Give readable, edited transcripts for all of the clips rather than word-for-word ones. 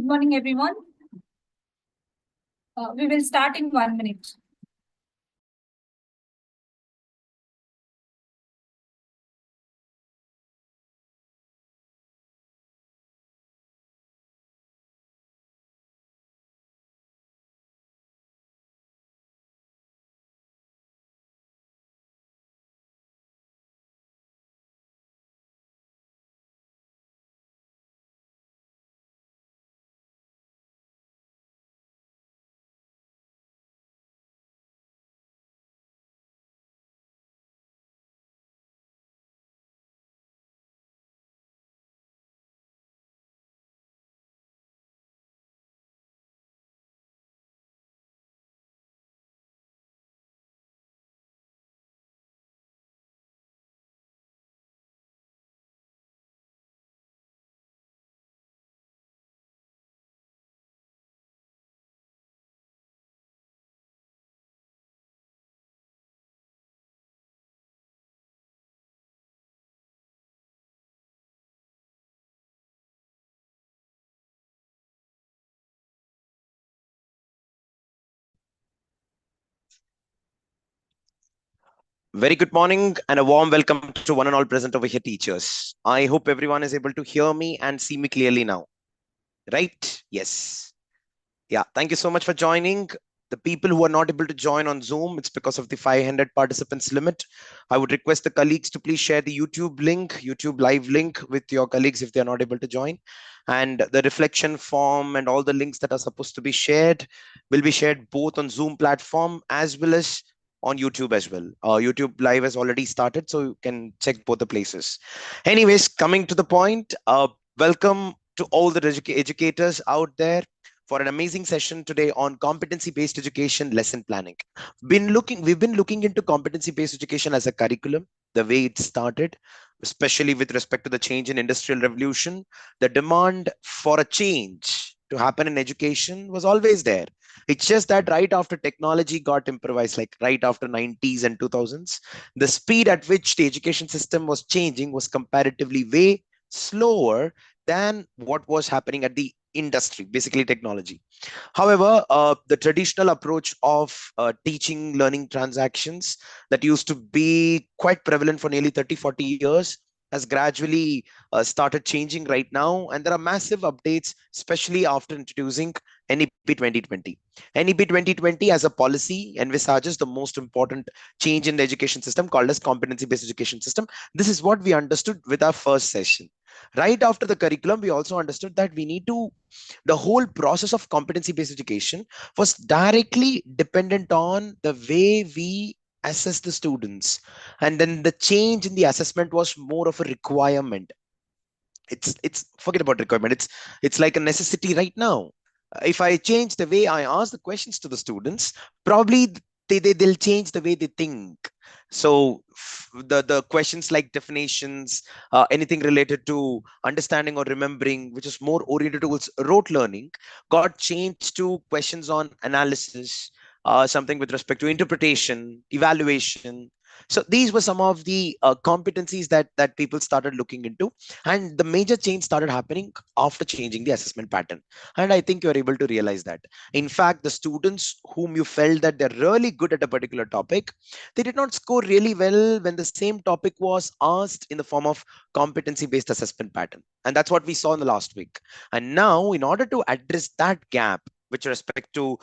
Good morning, everyone. We will start in 1 minute. Very good morning and a warm welcome to one and all present over here, teachers. I hope everyone is able to hear me and see me clearly now. Right? Yes. Yeah. Thank you so much for joining. The people who are not able to join on Zoom, it's because of the 500 participants limit. I would request the colleagues to please share the YouTube link, YouTube live link with your colleagues if they are not able to join. And the reflection form and all the links that are supposed to be shared will be shared both on Zoom platform as well as on YouTube as well. YouTube live has already started, so you can check both the places. Anyways, coming to the point, welcome to all the educators out there for an amazing session today on competency-based education lesson planning. We've been looking into competency-based education as a curriculum, the way it started, especially with respect to the change in industrial revolution. The demand for a change to happen in education was always there. It's just that right after technology got improvised, like right after 90s and 2000s, the speed at which the education system was changing was comparatively way slower than what was happening at the industry, basically technology. However, the traditional approach of teaching learning transactions that used to be quite prevalent for nearly 30, 40 years has gradually started changing right now. And there are massive updates, especially after introducing NEP 2020. NEP 2020 as a policy envisages the most important change in the education system called as competency-based education system. This is what we understood with our first session. Right after the curriculum, we also understood that the whole process of competency-based education was directly dependent on the way we assess the students, and then the change in the assessment was more of a requirement. It's forget about requirement, it's like a necessity right now. If I change the way I ask the questions to the students, probably they'll change the way they think. So the questions like definitions, anything related to understanding or remembering, which is more oriented towards rote learning, got changed to questions on analysis, something with respect to interpretation, evaluation. So these were some of the competencies that people started looking into, and the major change started happening after changing the assessment pattern. And I think you're able to realize that. In fact, the students whom you felt that they're really good at a particular topic, they did not score really well when the same topic was asked in the form of competency based assessment pattern. And that's what we saw in the last week. And now, in order to address that gap, with respect to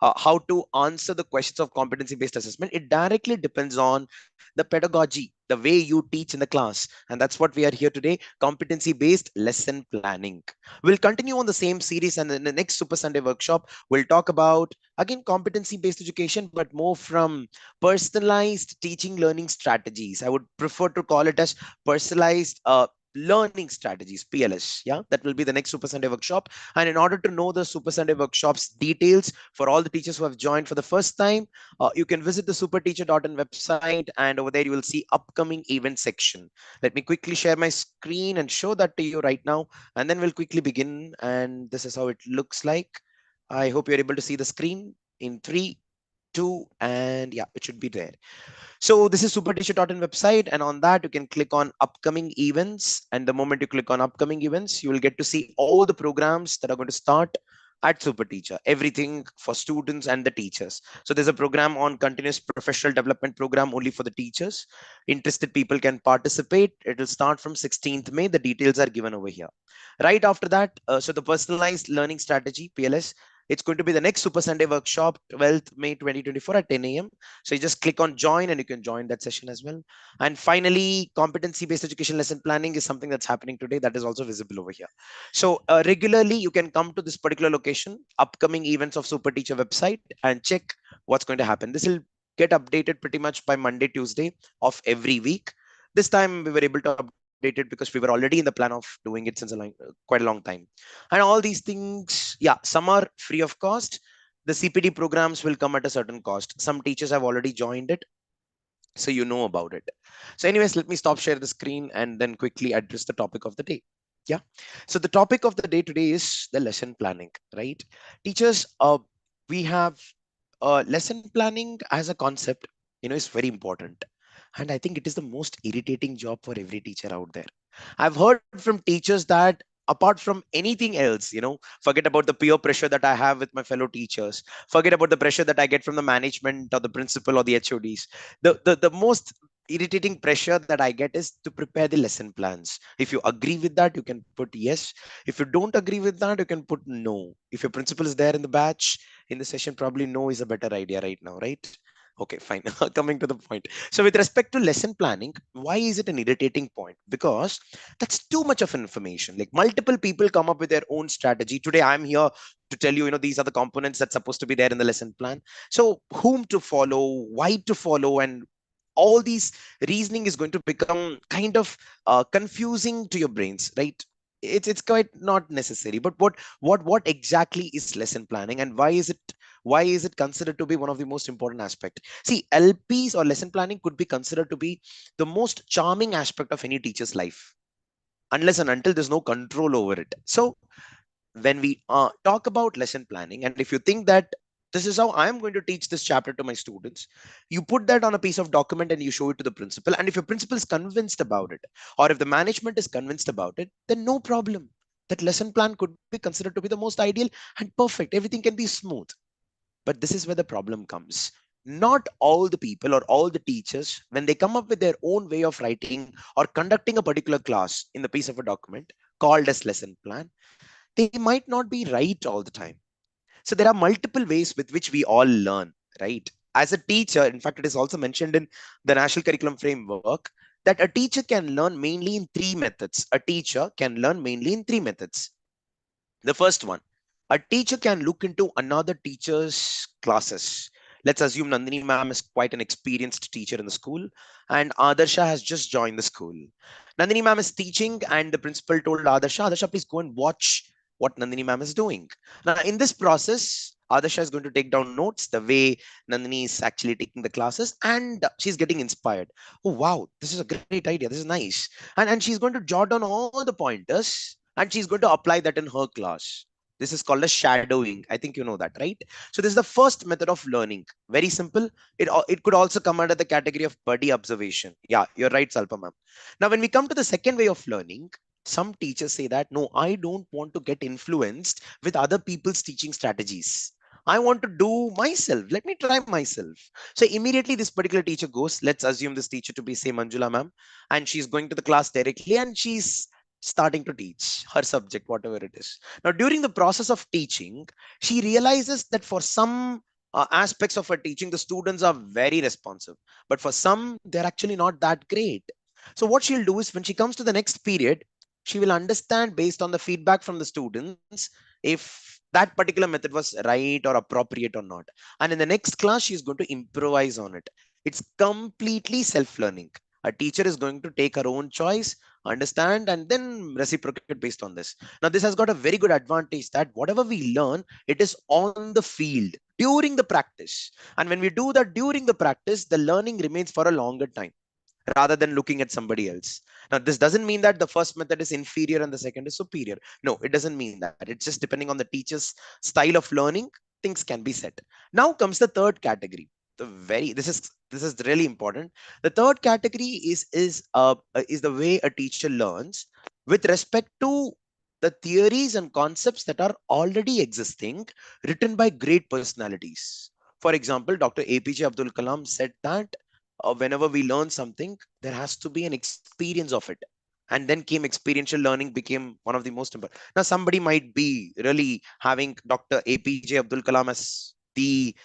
how to answer the questions of competency based assessment, it directly depends on the pedagogy, the way you teach in the class. And that's what we are here today, competency based lesson planning. We'll continue on the same series, and in the next Super Sunday workshop we'll talk about again competency based education, but more from personalized teaching learning strategies. I would prefer to call it as personalized learning strategies, PLS. Yeah, that will be the next Super Sunday workshop. And in order to know the Super Sunday workshops details for all the teachers who have joined for the first time, you can visit the superteacher.in website, and over there you will see upcoming event section. Let me quickly share my screen and show that to you right now, and then we'll quickly begin. And this is how it looks like. I hope you're able to see the screen in 3, 2, and yeah, it should be there. So this is superteacher.in website, and on that you can click on upcoming events. And the moment you click on upcoming events, you will get to see all the programs that are going to start at Superteacher, everything for students and the teachers. So there's a program on continuous professional development program only for the teachers. Interested people can participate. It will start from 16th May. The details are given over here. Right after that, so the personalized learning strategy, PLS, it's going to be the next Super Sunday workshop, 12th May 2024 at 10 a.m. So you just click on join and you can join that session as well. And finally, competency-based education lesson planning is something that's happening today that is also visible over here. So regularly you can come to this particular location, upcoming events of Super Teacher website, and check what's going to happen. This will get updated pretty much by Monday, Tuesday of every week. This time we were able to update it because we were already in the plan of doing it since quite a long time. And all these things, yeah, some are free of cost. The CPD programs will come at a certain cost. Some teachers have already joined it, so you know about it. So anyways, let me stop share the screen and then quickly address the topic of the day. Yeah, so the topic of the day today is the lesson planning, right? Teachers, we have lesson planning as a concept, is very important. And I think it is the most irritating job for every teacher out there. I've heard from teachers that apart from anything else, forget about the peer pressure that I have with my fellow teachers, forget about the pressure that I get from the management or the principal or the HODs. The most irritating pressure that I get is to prepare the lesson plans. If you agree with that, you can put yes. If you don't agree with that, you can put no. If your principal is there in the batch, in the session, probably no is a better idea right now, right? Okay, fine. Coming to the point. So with respect to lesson planning, why is it an irritating point? Because that's too much of information. Like multiple people come up with their own strategy. Today, I'm here to tell you, these are the components that's supposed to be there in the lesson plan. So whom to follow, why to follow, and all these reasoning is going to become kind of confusing to your brains, right? It's quite not necessary. But what exactly is lesson planning, and why is it considered to be one of the most important aspect? See, LPs or lesson planning could be considered to be the most charming aspect of any teacher's life, unless and until there's no control over it. So when we talk about lesson planning, and if you think that this is how I'm going to teach this chapter to my students, you put that on a piece of document and you show it to the principal. And if your principal is convinced about it, or if the management is convinced about it, then no problem. That lesson plan could be considered to be the most ideal and perfect. Everything can be smooth. But this is where the problem comes. Not all the people or all the teachers, when they come up with their own way of writing or conducting a particular class in the piece of a document called as lesson plan, they might not be right all the time. So there are multiple ways with which we all learn, right? As a teacher, in fact, it is also mentioned in the National Curriculum Framework that a teacher can learn mainly in three methods. A teacher can learn mainly in three methods. The first one, a teacher can look into another teacher's classes. Let's assume Nandini ma'am is quite an experienced teacher in the school, and Adarsha has just joined the school. Nandini ma'am is teaching, and the principal told Adarsha, please go and watch what Nandini ma'am is doing. Now, in this process, Adarsha is going to take down notes the way Nandini is actually taking the classes, and she's getting inspired. Oh, wow, this is a great idea. This is nice. And she's going to jot down all the pointers and she's going to apply that in her class. This is called as shadowing. I think you know that, right? So this is the first method of learning. Very simple. It could also come under the category of buddy observation. Yeah, you're right, Salpa ma'am. Now, when we come to the second way of learning, some teachers say that, no, I don't want to get influenced with other people's teaching strategies. I want to do myself. Let me try myself. So immediately this particular teacher goes, let's assume this teacher to be say Manjula ma'am, and she's going to the class directly and she's starting to teach her subject, whatever it is. Now, during the process of teaching, she realizes that for some aspects of her teaching, the students are very responsive, but for some, they're actually not that great. So what she'll do is when she comes to the next period, she will understand based on the feedback from the students if that particular method was right or appropriate or not. And in the next class, she's going to improvise on it. It's completely self-learning. A teacher is going to take her own choice, understand, and then reciprocate based on this. Now, this has got a very good advantage that whatever we learn, it is on the field during the practice. And when we do that during the practice, the learning remains for a longer time rather than looking at somebody else. Now, this doesn't mean that the first method is inferior and the second is superior. No, it doesn't mean that. It's just depending on the teacher's style of learning things can be set. Now comes the third category. This is really important. The third category is the way a teacher learns with respect to the theories and concepts that are already existing, written by great personalities. For example, Dr. APJ Abdul Kalam said that whenever we learn something, there has to be an experience of it. And then came experiential learning, became one of the most important. Now, somebody might be really having Dr. APJ Abdul Kalam as the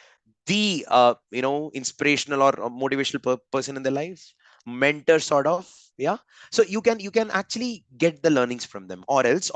inspirational or motivational person in their life, mentor sort of. Yeah, so you can actually get the learnings from them, or else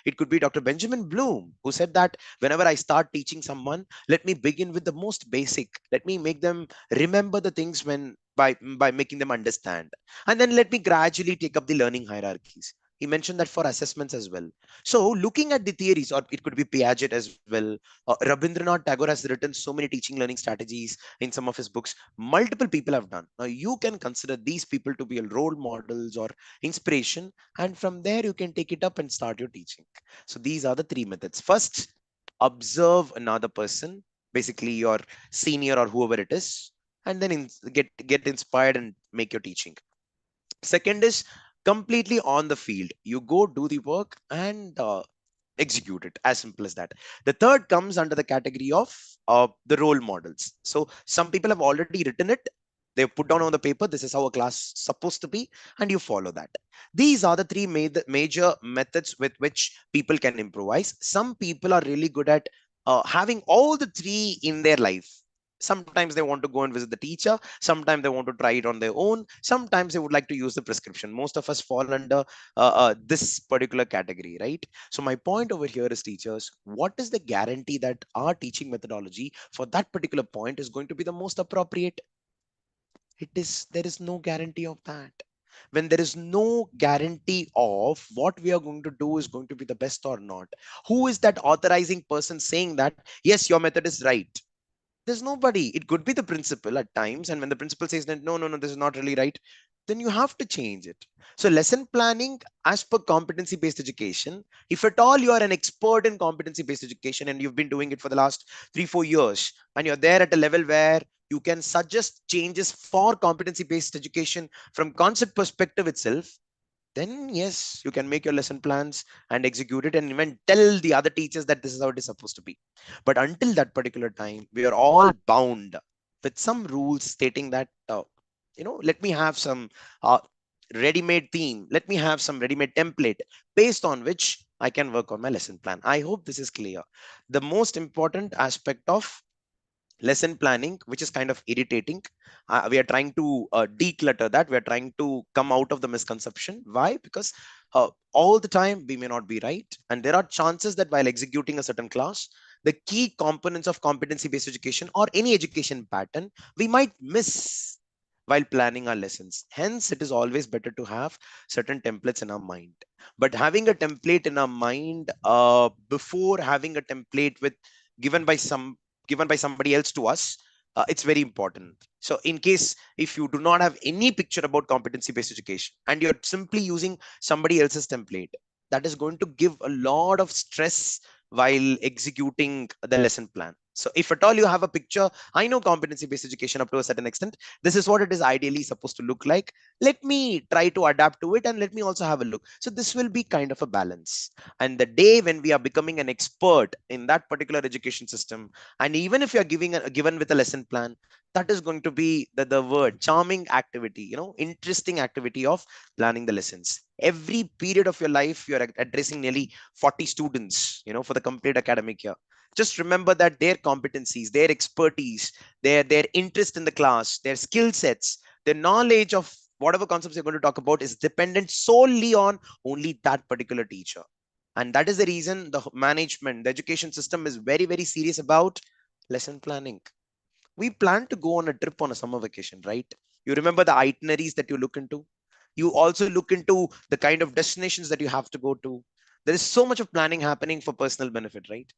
it could be Dr. Benjamin Bloom, who said that whenever I start teaching someone, let me begin with the most basic, let me make them remember the things when by making them understand, and then let me gradually take up the learning hierarchies. He mentioned that for assessments as well. So looking at the theories, or it could be Piaget as well. Rabindranath Tagore has written so many teaching learning strategies in some of his books. Multiple people have done. Now you can consider these people to be a role models or inspiration, and from there you can take it up and start your teaching. So these are the three methods. First, observe another person, basically your senior or whoever it is, and then get inspired and make your teaching. Second is completely on the field. You go do the work and execute it, as simple as that. The third comes under the category of the role models. So some people have already written it, they've put down on the paper, this is how a class supposed to be, and you follow that. These are the three major methods with which people can improvise. Some people are really good at having all the three in their life. Sometimes they want to go and visit the teacher, sometimes they want to try it on their own, sometimes they would like to use the prescription. Most of us fall under this particular category, right? So my point over here is, teachers, what is the guarantee that our teaching methodology for that particular point is going to be the most appropriate? There is no guarantee of that. When there is no guarantee of what we are going to do is going to be the best or not, who is that authorizing person saying that yes, your method is right? There's nobody. It could be the principal at times, and when the principal says that no, no, no, this is not really right, then you have to change it. So lesson planning, as per competency based education, if at all you are an expert in competency based education and you've been doing it for the last 3 4 years, and you're there at a level where you can suggest changes for competency based education from concept perspective itself, then yes, you can make your lesson plans and execute it and even tell the other teachers that this is how it is supposed to be. But until that particular time, we are all bound with some rules stating that let me have some uh, ready-made theme, let me have some ready-made template based on which I can work on my lesson plan. I hope this is clear. The most important aspect of lesson planning, which is kind of irritating, we are trying to declutter that, we are trying to come out of the misconception. Why? Because all the time we may not be right, and there are chances that while executing a certain class, the key components of competency based education or any education pattern we might miss while planning our lessons. Hence it is always better to have certain templates in our mind. But having a template in our mind before having a template with given by some given by somebody else to us, it's very important. So in case if you do not have any picture about competency based education and you're simply using somebody else's template, that is going to give a lot of stress while executing the lesson plan. So if at all you have a picture, I know competency based education up to a certain extent, this is what it is ideally supposed to look like, let me try to adapt to it and let me also have a look. So this will be kind of a balance. And the day when we are becoming an expert in that particular education system, and even if you're given with a lesson plan, that is going to be the word charming activity, interesting activity of planning the lessons. Every period of your life you're addressing nearly 40 students, for the complete academic year. Just remember that their competencies, their expertise, their interest in the class, their skill sets, their knowledge of whatever concepts you're going to talk about is dependent solely on only that particular teacher. And that is the reason the management, the education system is very, very serious about lesson planning. We plan to go on a trip on a summer vacation, right? You remember the itineraries that you look into. You also look into the kind of destinations that you have to go to. There is so much of planning happening for personal benefit, right?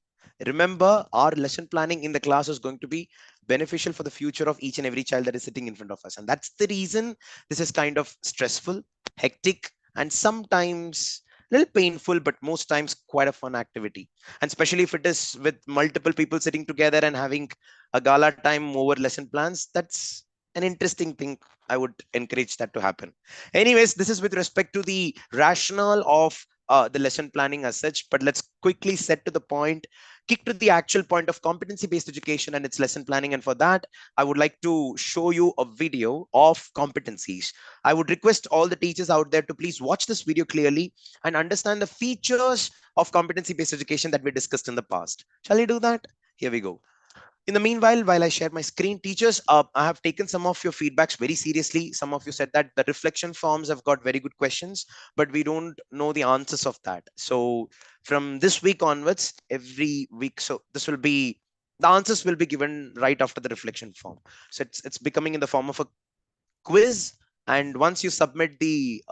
Remember, our lesson planning in the class is going to be beneficial for the future of each and every child that is sitting in front of us. And that's the reason this is kind of stressful, hectic, and sometimes little painful, but most times quite a fun activity. And especially if it is with multiple people sitting together and having a gala time over lesson plans, that's an interesting thing. I would encourage that to happen. Anyways, this is with respect to the rationale of the lesson planning as such, but let's quickly set to the point, kick to the actual point of competency-based education and its lesson planning. And for that, I would like to show you a video of competencies. I would request all the teachers out there to please watch this video clearly and understand the features of competency-based education that we discussed in the past. Shall we do that? Here we go. In the meanwhile, while I share my screen, teachers, I have taken some of your feedbacks very seriously. Some of you said that the reflection forms have got very good questions, but we don't know the answers of that. So from this week onwards, every week, so this will be, the answers will be given right after the reflection form. So it's becoming in the form of a quiz. And once you submit the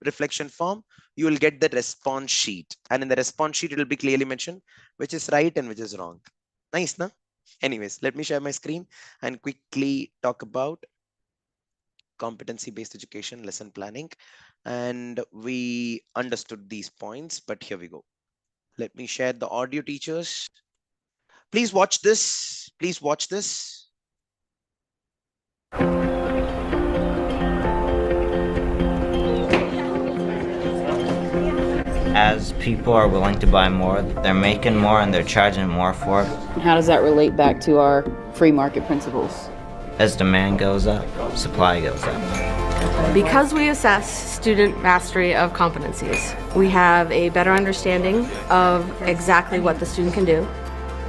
reflection form, you will get the response sheet. And in the response sheet, it will be clearly mentioned which is right and which is wrong. Nice, no? Anyways, let me share my screen and quickly talk about competency-based education lesson planning. And we understood these points, but here we go. Let me share the audio, teachers. Please watch this. Please watch this. As people are willing to buy more, they're making more and they're charging more for it. How does that relate back to our free market principles? As demand goes up, supply goes up. Because we assess student mastery of competencies, we have a better understanding of exactly what the student can do.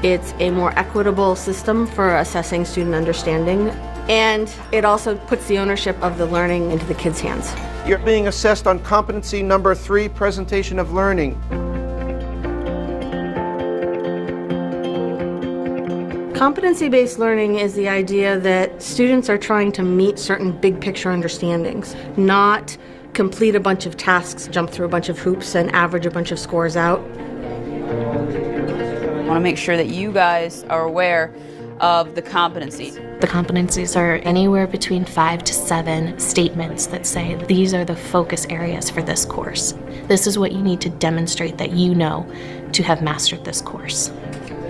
It's a more equitable system for assessing student understanding, and it also puts the ownership of the learning into the kids' hands. You're being assessed on competency number 3, presentation of learning. Competency-based learning is the idea that students are trying to meet certain big picture understandings, not complete a bunch of tasks, jump through a bunch of hoops, and average a bunch of scores out. I want to make sure that you guys are aware of the competencies. The competencies are anywhere between 5 to 7 statements that say these are the focus areas for this course. This is what you need to demonstrate that you know to have mastered this course.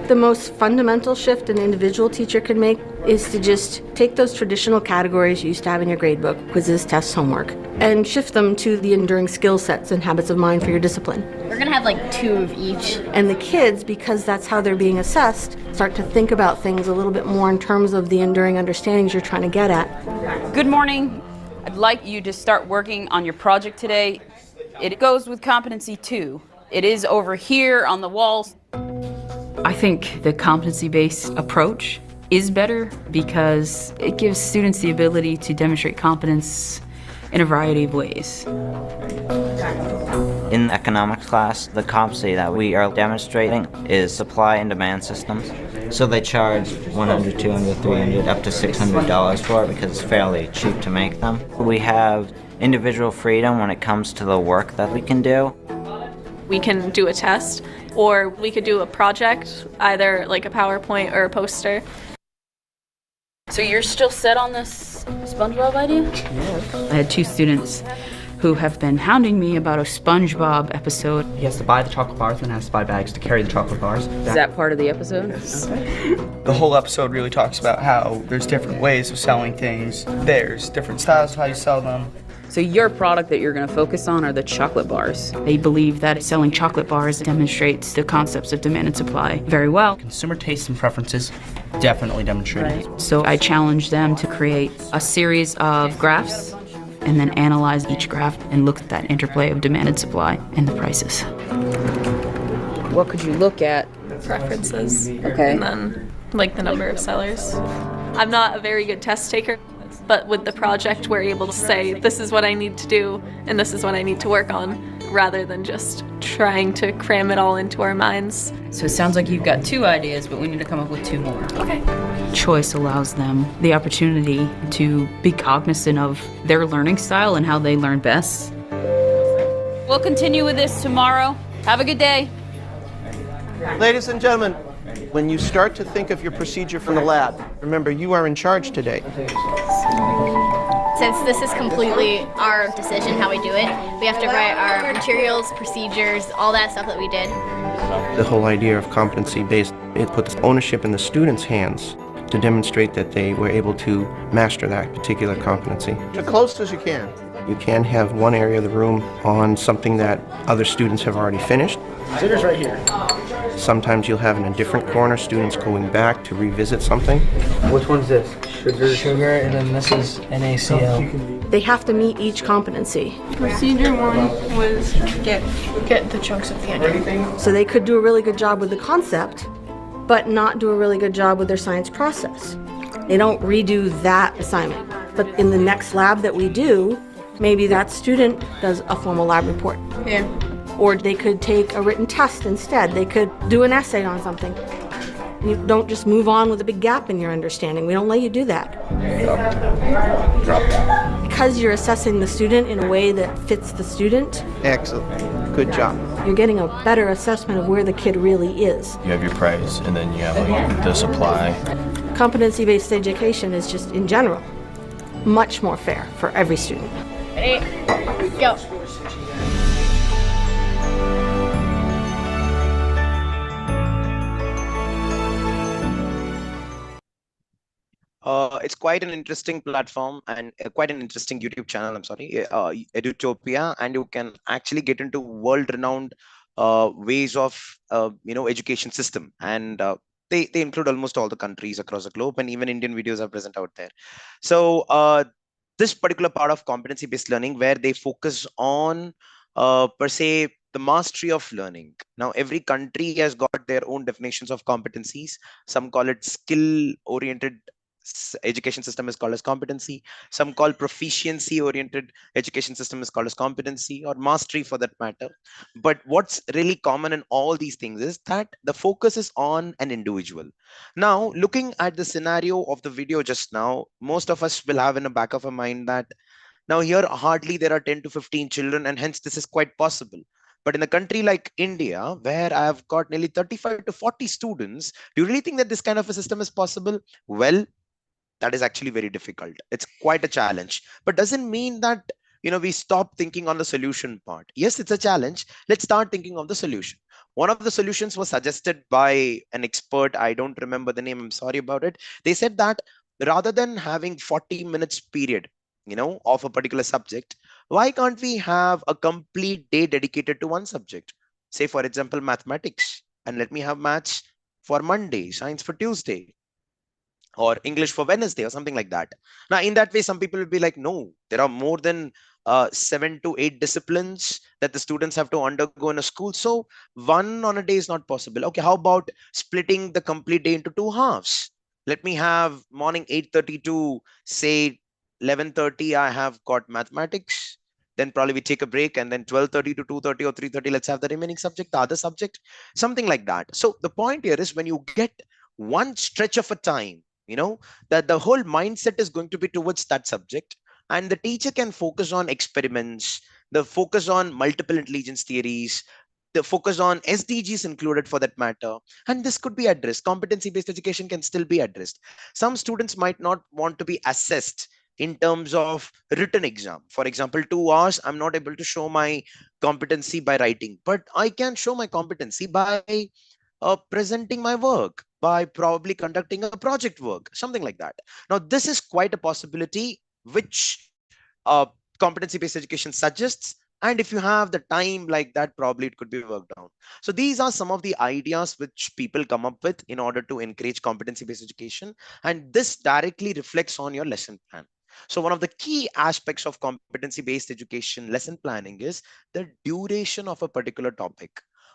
The most fundamental shift an individual teacher can make is to just take those traditional categories you used to have in your gradebook, quizzes, tests, homework, and shift them to the enduring skill sets and habits of mind for your discipline. We're gonna have like 2 of each. And the kids, because that's how they're being assessed, start to think about things a little bit more in terms of the enduring understandings you're trying to get at. Good morning. I'd like you to start working on your project today. It goes with competency 2. It is over here on the walls. I think the competency-based approach is better because it gives students the ability to demonstrate competence in a variety of ways. In economics class, the competency that we are demonstrating is supply and demand systems. So they charge $100, $200, $300, up to $600 for it because it's fairly cheap to make them. We have individual freedom when it comes to the work that we can do. We can do a test, or we could do a project, either like a PowerPoint or a poster. So you're still set on this SpongeBob idea? I had 2 students who have been hounding me about a SpongeBob episode. He has to buy the chocolate bars and has to buy bags to carry the chocolate bars. Is that part of the episode? Yes. The whole episode really talks about how there's different ways of selling things. There's different styles of how you sell them. So your product that you're going to focus on are the chocolate bars. They believe that selling chocolate bars demonstrates the concepts of demand and supply very well. Consumer tastes and preferences definitely demonstrate. Right. So I challenged them to create a series of graphs and then analyze each graph and look at that interplay of demand and supply and the prices. What could you look at? Preferences. Okay. And then like the number of sellers. I'm not a very good test taker, but with the project we're able to say this is what I need to do and this is what I need to work on, rather than just trying to cram it all into our minds. So it sounds like you've got 2 ideas, but we need to come up with 2 more. Okay. Choice allows them the opportunity to be cognizant of their learning style and how they learn best. We'll continue with this tomorrow. Have a good day. Ladies and gentlemen, when you start to think of your procedure from the lab, remember you are in charge today. Since this is completely our decision how we do it, we have to write our materials, procedures, all that stuff that we did. The whole idea of competency-based, it puts ownership in the students' hands to demonstrate that they were able to master that particular competency. As close as you can. You can have one area of the room on something that other students have already finished. Sitter's right here. Sometimes you'll have in a different corner students going back to revisit something. Which one's this? Sugar, and then this is NaCl. They have to meet each competency. Procedure 1 was get the chunks of candy. So they could do a really good job with the concept, but not do a really good job with their science process. They don't redo that assignment. But in the next lab that we do, maybe that student does a formal lab report. Yeah. Or they could take a written test instead. They could do an essay on something. You don't just move on with a big gap in your understanding. We don't let you do that. Because you're assessing the student in a way that fits the student, Excellent. Good job. you're getting a better assessment of where the kid really is. You have your prize, and then you have like the supply. Competency-based education is just, in general, much more fair for every student. Ready? Go. It's quite an interesting platform and quite an interesting YouTube channel. I'm sorry, Edutopia, and you can actually get into world-renowned ways of education system, and they include almost all the countries across the globe, and even Indian videos are present out there. So this particular part of competency-based learning, where they focus on per se the mastery of learning. Now, every country has got their own definitions of competencies. Some call it skill-oriented education system is called as competency. Some call proficiency oriented education system is called as competency, or mastery for that matter. But what's really common in all these things is that the focus is on an individual. Now, looking at the scenario of the video just now, most of us will have in the back of our mind that now here hardly there are 10 to 15 children, and hence this is quite possible. But in a country like India, where I have got nearly 35 to 40 students, do you really think that this kind of a system is possible? Well, that is actually very difficult. It's quite a challenge, but doesn't mean that we stop thinking on the solution part. Yes, it's a challenge. Let's start thinking of the solution. One of the solutions was suggested by an expert. I don't remember the name. I'm sorry about it. They said that rather than having 40 minutes period, of a particular subject, why can't we have a complete day dedicated to one subject? Say, for example, mathematics, and let me have maths for Monday, science for Tuesday, or English for Wednesday, or something like that. Now, in that way, some people will be like, no, there are more than 7 to 8 disciplines that the students have to undergo in a school. So one on a day is not possible. Okay, how about splitting the complete day into 2 halves? Let me have morning 8:30 to say 11:30, I have got mathematics. Then probably we take a break, and then 12:30 to 2:30 or 3:30, let's have the remaining subject, the other subject, something like that. So the point here is, when you get one stretch of a time, that the whole mindset is going to be towards that subject, and the teacher can focus on experiments, the focus on multiple intelligence theories, the focus on SDGs included for that matter, and this could be addressed. Competency-based education can still be addressed. Some students might not want to be assessed in terms of written exam. For example, 2 hours, I'm not able to show my competency by writing, but I can show my competency by presenting my work, by probably conducting a project work, something like that. Now, this is quite a possibility which competency-based education suggests. And if you have the time like that, probably it could be worked out. So these are some of the ideas which people come up with in order to encourage competency-based education. And this directly reflects on your lesson plan. So one of the key aspects of competency-based education lesson planning is the duration of a particular topic.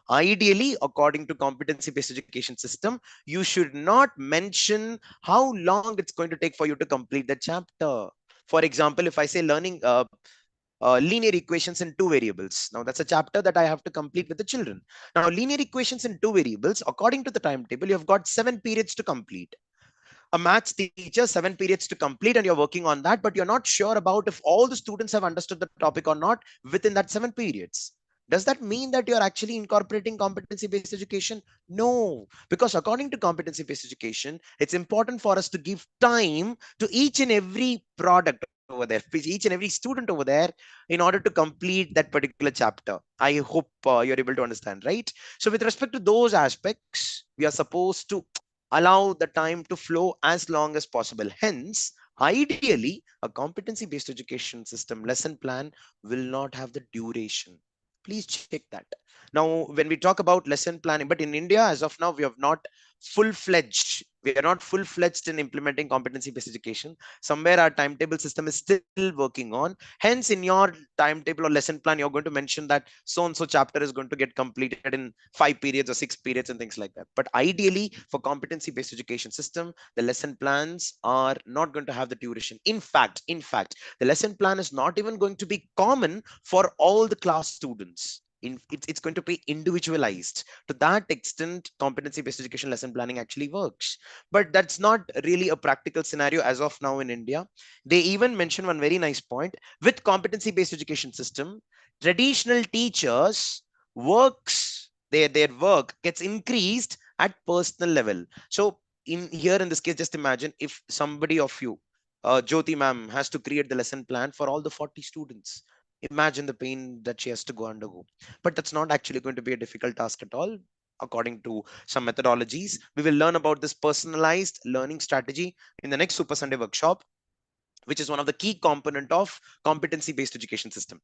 Ideally, according to competency-based education system, you should not mention how long it's going to take for you to complete the chapter. For example, if I say learning linear equations in 2 variables, now that's a chapter that I have to complete with the children. Now, linear equations in 2 variables, according to the timetable, you've got 7 periods to complete. A maths teacher, 7 periods to complete, and you're working on that, but you're not sure about if all the students have understood the topic or not within that 7 periods. Does that mean that you're actually incorporating competency-based education? No, because according to competency-based education, it's important for us to give time to each and every product over there, each and every student over there, in order to complete that particular chapter. I hope you're able to understand, right? So with respect to those aspects, we are supposed to allow the time to flow as long as possible. Hence, ideally, a competency-based education system lesson plan will not have the duration. Please check that. Now, when we talk about lesson planning, but in India, as of now, we have not full-fledged. We are not full-fledged in implementing competency-based education. Somewhere our timetable system is still working on. Hence, in your timetable or lesson plan, you're going to mention that so-and-so chapter is going to get completed in 5 periods or 6 periods and things like that. But ideally, for competency-based education system, the lesson plans are not going to have the duration. In fact, the lesson plan is not even going to be common for all the class students. It's going to be individualized. To that extent, competency-based education lesson planning actually works. But that's not really a practical scenario as of now in India. They even mention one very nice point. With competency-based education system, traditional teachers their work gets increased at personal level. So in this case, just imagine if somebody of you, Jyoti ma'am, has to create the lesson plan for all the 40 students. Imagine the pain that she has to undergo. But that's not actually going to be a difficult task at all. According to some methodologies, we will learn about this personalized learning strategy in the next Super Sunday workshop, which is one of the key component of competency-based education system.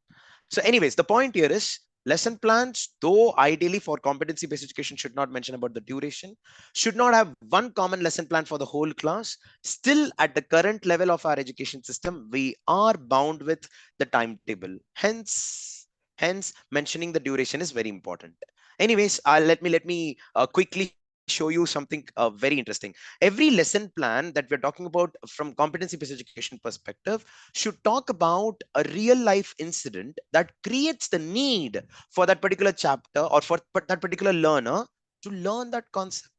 So anyways, the point here is lesson plans, though ideally for competency-based education, should not mention about the duration, should not have one common lesson plan for the whole class. Still, at the current level of our education system, we are bound with the timetable. Hence, mentioning the duration is very important. Anyways, let me quickly show you something very interesting. Every lesson plan that we're talking about from competency-based education perspective should talk about a real life incident that creates the need for that particular chapter or for that particular learner to learn that concept.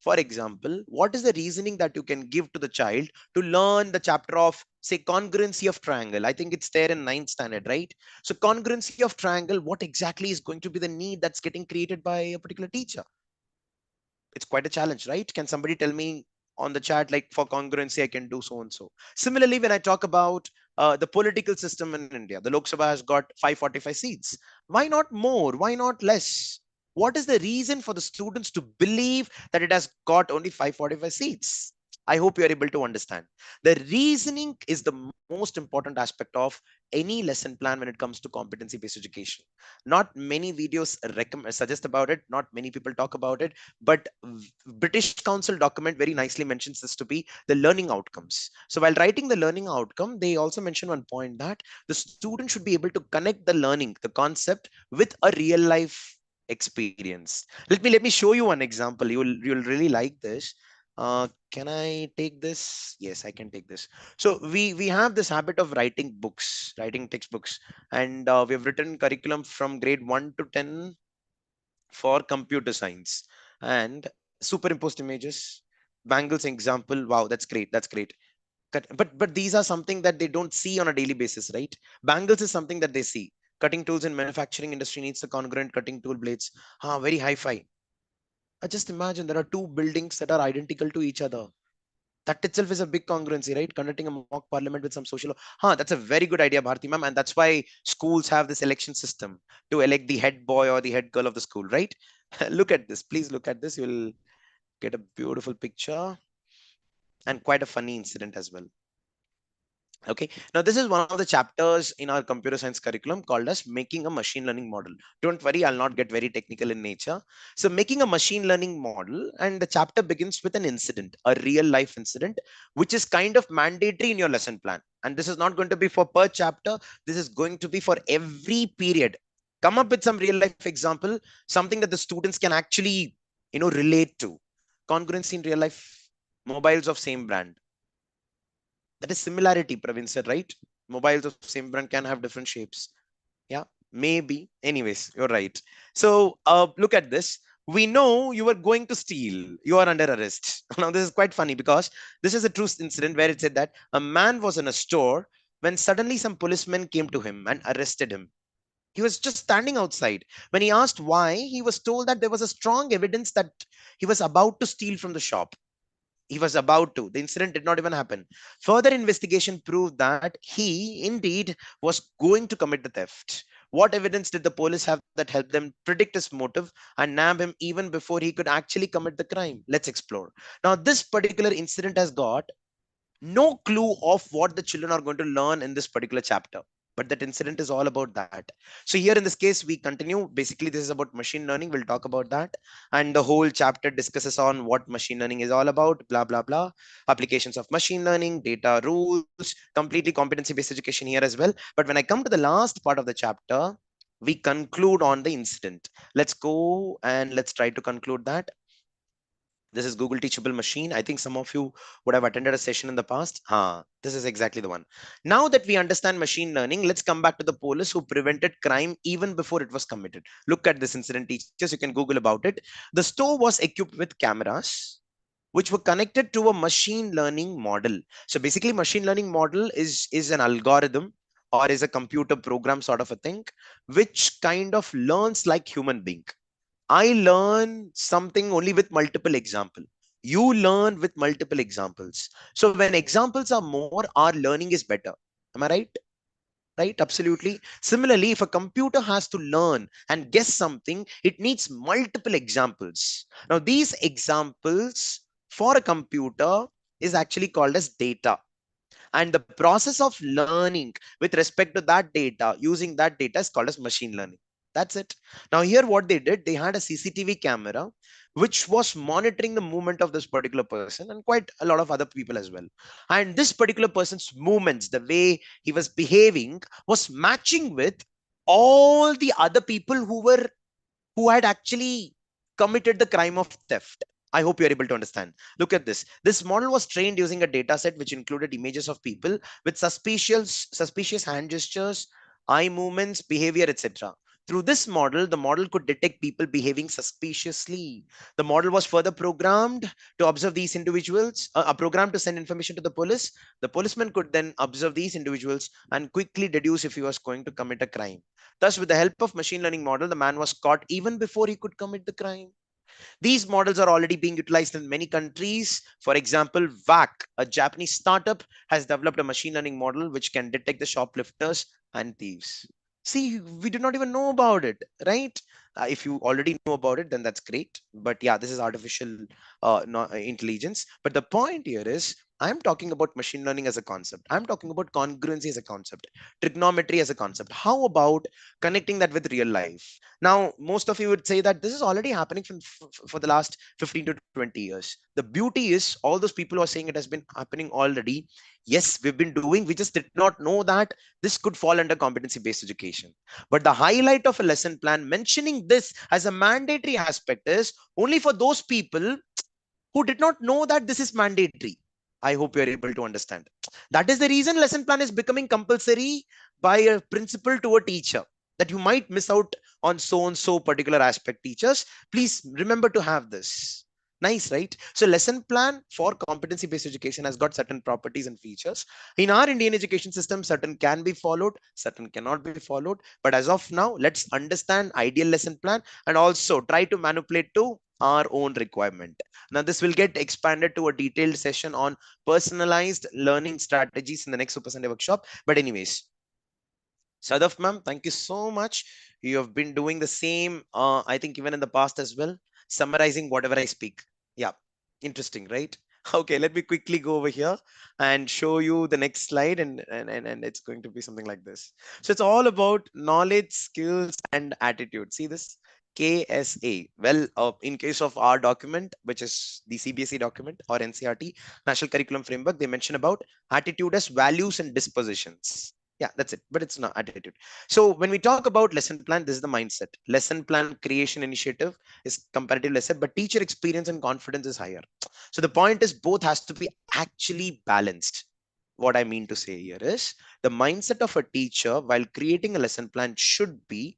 For example, what is the reasoning that you can give to the child to learn the chapter of, say, congruency of triangle? I think it's there in 9th standard, right? So congruency of triangle, what exactly is going to be the need that's getting created by a particular teacher? It's quite a challenge, right? Can somebody tell me on the chat, like for congruency, I can do so and so. Similarly, when I talk about the political system in India, the Lok Sabha has got 545 seats. Why not more? Why not less? What is the reason for the students to believe that it has got only 545 seats? I hope you are able to understand. The reasoning is the most important aspect of any lesson plan when it comes to competency-based education. Not many videos suggest about it. Not many people talk about it. But British Council document very nicely mentions this to be the learning outcomes. So while writing the learning outcome, they also mention one point that the student should be able to connect the learning, the concept, with a real life experience. Let me show you one example. You'll really like this. Can I take this? Yes, I can take this. So we have this habit of writing books, writing textbooks, and we've written curriculum from grade 1 to 10 for computer science and superimposed images. Bangles example. Wow, that's great. That's great. But these are something that they don't see on a daily basis, right? Bangles is something that they see. Cutting tools in manufacturing industry needs the congruent cutting tool blades. Very hi-fi. I just imagine there are two buildings that are identical to each other. That itself is a big congruency, right? Conducting a mock parliament with some social. That's a very good idea, Bharti ma'am. And that's why schools have this election system to elect the head boy or the head girl of the school, right? Look at this. Please look at this. You'll get a beautiful picture and quite a funny incident as well. Okay, now this is one of the chapters in our computer science curriculum called as making a machine learning model. Don't worry, I'll not get very technical in nature. So making a machine learning model, and the chapter begins with an incident, a real life incident, which is kind of mandatory in your lesson plan. And this is not going to be for per chapter. This is going to be for every period. Come up with some real life example, something that the students can actually, relate to. Congruency in real life, mobiles of same brand. That is similarity, Praveen said, right? Mobiles of same brand can have different shapes. Yeah, maybe. Anyways, you're right. So look at this. We know you were going to steal. You are under arrest. Now, this is quite funny because this is a true incident where it said that a man was in a store when suddenly some policemen came to him and arrested him. He was just standing outside. When he asked why, he was told that there was a strong evidence that he was about to steal from the shop. He was about to. The incident did not even happen. Further investigation proved that he indeed was going to commit the theft. What evidence did the police have that helped them predict his motive and nab him even before he could actually commit the crime? Let's explore. Now, this particular incident has got no clue of what the children are going to learn in this particular chapter, but that incident is all about that. So here in this case we continue. Basically this is about machine learning. We'll talk about that, and the whole chapter discusses on what machine learning is all about, blah blah blah, applications of machine learning, data rules, completely competency based education here as well. But when I come to the last part of the chapter, we conclude on the incident. Let's go and let's try to conclude that. This is Google Teachable Machine. I think some of you would have attended a session in the past. This is exactly the one. Now that we understand machine learning, let's come back to the police who prevented crime even before it was committed. Look at this incident, teachers. You can Google about it. The store was equipped with cameras which were connected to a machine learning model. So basically, machine learning model is an algorithm or is a computer program sort of a thing, which kind of learns like human being. I learn something only with multiple example. You learn with multiple examples. So when examples are more, our learning is better. Am I right? Right? Absolutely. Similarly, if a computer has to learn and guess something, it needs multiple examples. Now, these examples for a computer is actually called as data. And the process of learning with respect to that data, using that data, is called as machine learning. That's it. Now here what they did, they had a CCTV camera which was monitoring the movement of this particular person and quite a lot of other people as well. And this particular person's movements, the way he was behaving, was matching with all the other people who had actually committed the crime of theft. I hope you are able to understand. Look at this. This model was trained using a data set which included images of people with suspicious hand gestures, eye movements, behavior, etc. Through this model, the model could detect people behaving suspiciously. The model was further programmed to observe these individuals, a program to send information to the police. The policeman could then observe these individuals and quickly deduce if he was going to commit a crime. Thus, with the help of machine learning model, the man was caught even before he could commit the crime. These models are already being utilized in many countries. For example, VAC, a Japanese startup, has developed a machine learning model which can detect the shoplifters and thieves. See, we do not even know about it, right? If you already know about it, then that's great. But yeah, this is artificial intelligence. But the point here is, I'm talking about machine learning as a concept. I'm talking about congruency as a concept, trigonometry as a concept. How about connecting that with real life? Now, most of you would say that this is already happening for the last 15 to 20 years. The beauty is all those people who are saying it has been happening already. Yes, we've been doing, we just did not know that this could fall under competency-based education. But the highlight of a lesson plan mentioning this as a mandatory aspect is only for those people who did not know that this is mandatory. I hope you are able to understand. That is the reason lesson plan is becoming compulsory by a principal to a teacher, that you might miss out on so and so particular aspect. Teachers, please remember to have this. Nice, right? So lesson plan for competency based education has got certain properties and features. In our Indian education system, certain can be followed, certain cannot be followed. But as of now, let's understand ideal lesson plan and also try to manipulate to our own requirement. Now, this will get expanded to a detailed session on personalized learning strategies in the next Super Sunday workshop. But anyways, Sadaf ma'am, thank you so much. You have been doing the same, I think even in the past as well, summarizing whatever I speak. Yeah, interesting, right? Okay, let me quickly go over here and show you the next slide, and it's going to be something like this. So it's all about knowledge, skills, and attitude. See this? KSA. Well, in case of our document, which is the CBSE document or NCRT, National Curriculum Framework, they mention about attitude as values and dispositions. Yeah, that's it, but it's not attitude. So when we talk about lesson plan, this is the mindset. Lesson plan creation initiative is comparative lesser, but teacher experience and confidence is higher. So the point is both has to be actually balanced. What I mean to say here is the mindset of a teacher while creating a lesson plan should be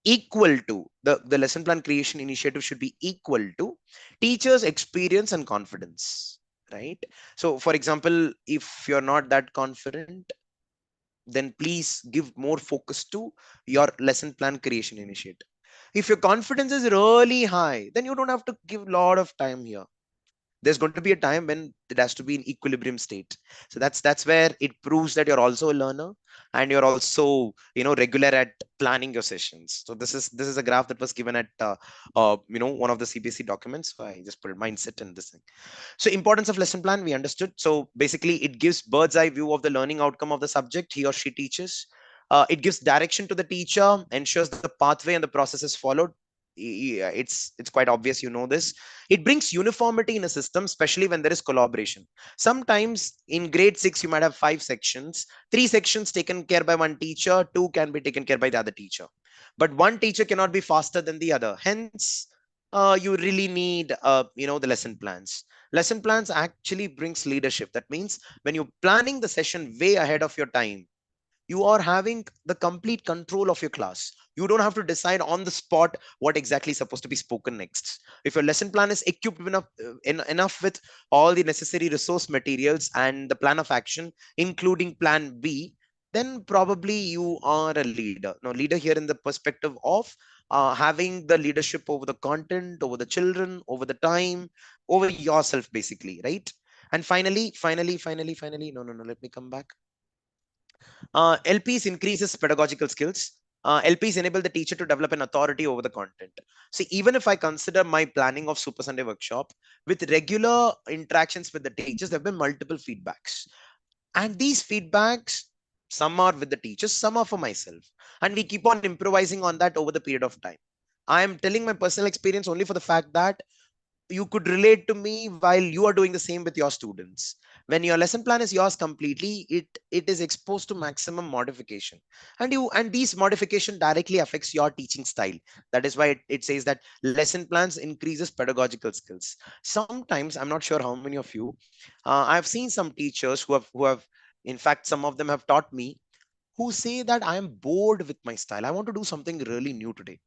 equal to the lesson plan creation initiative should be equal to teachers experience and confidence, right? So for example, if you're not that confident, then please give more focus to your lesson plan creation initiative. If your confidence is really high, then you don't have to give a lot of time here. There's going to be a time when it has to be in equilibrium state. So that's where it proves that you're also a learner and you're also, regular at planning your sessions. So this is a graph that was given at one of the CBSE documents. So I just put mindset in this thing. So importance of lesson plan, we understood. So basically it gives bird's eye view of the learning outcome of the subject he or she teaches. It gives direction to the teacher, ensures the pathway and the process is followed. It's quite obvious, this. It brings uniformity in a system, especially when there is collaboration. Sometimes in grade 6 you might have 5 sections, 3 sections taken care by one teacher, 2 can be taken care by the other teacher, but one teacher cannot be faster than the other. Hence you really need the lesson plans. Lesson plans actually brings leadership. That means when you're planning the session way ahead of your time, you are having the complete control of your class. You don't have to decide on the spot what exactly is supposed to be spoken next. If your lesson plan is equipped enough with all the necessary resource materials and the plan of action, including plan B, then probably you are a leader. Now, leader here in the perspective of having the leadership over the content, over the children, over the time, over yourself, basically, right? And finally, no, let me come back. LPs increases pedagogical skills. LPs enable the teacher to develop an authority over the content. See, even if I consider my planning of Super Sunday workshop with regular interactions with the teachers, there have been multiple feedbacks. And these feedbacks, some are with the teachers, some are for myself. And we keep on improvising on that over the period of time. I am telling my personal experience only for the fact that you could relate to me while you are doing the same with your students. When your lesson plan is yours completely, it is exposed to maximum modification, and these modification directly affects your teaching style. That is why it says that lesson plans increases pedagogical skills. Sometimes, I'm not sure how many of you, I've seen some teachers who have in fact, some of them have taught me, who say that I am bored with my style. I want to do something really new today.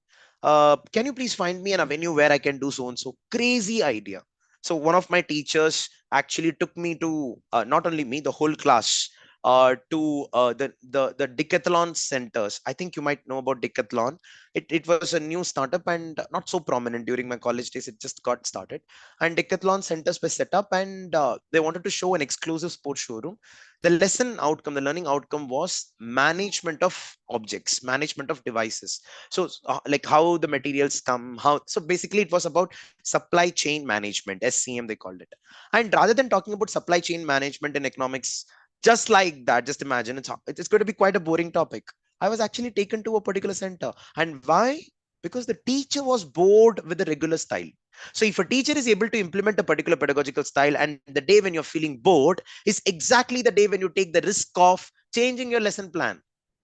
Can you please find me an avenue where I can do so and so? Crazy idea. So one of my teachers actually took me to, not only me, the whole class, to the decathlon centers. I think you might know about decathlon. It was a new startup and not so prominent during my college days. It just got started, and decathlon centers were set up, and they wanted to show an exclusive sports showroom. The lesson outcome, the learning outcome was management of objects, management of devices. So like how the materials come, so basically it was about supply chain management, SCM they called it. And rather than talking about supply chain management in economics, just like that, just imagine it's going to be quite a boring topic. I was actually taken to a particular center. And why? Because the teacher was bored with the regular style. So if a teacher is able to implement a particular pedagogical style, and the day when you're feeling bored is exactly the day when you take the risk of changing your lesson plan,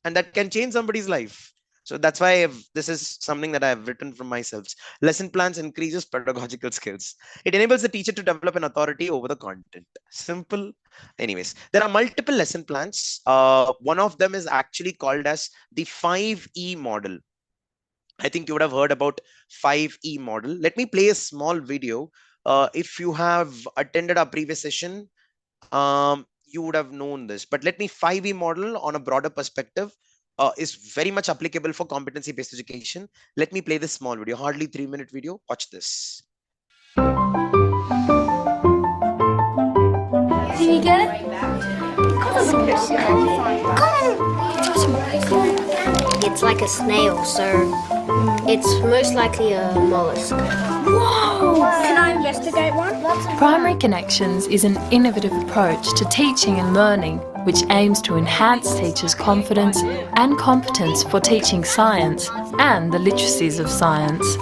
and that can change somebody's life. So that's why this is something that I've written from myself. Lesson plans increases pedagogical skills. It enables the teacher to develop an authority over the content. Simple. Anyways, there are multiple lesson plans. One of them is actually called as the 5E model. I think you would have heard about 5E model. Let me play a small video. If you have attended our previous session, you would have known this. But let me 5E model on a broader perspective is very much applicable for competency-based education. Let me play this small video, hardly 3-minute video. Watch this. Did you get it? It's like a snail, sir. It's most likely a mollusk. Whoa! Can I investigate one? Primary Connections is an innovative approach to teaching and learning which aims to enhance teachers' confidence and competence for teaching science and the literacies of science.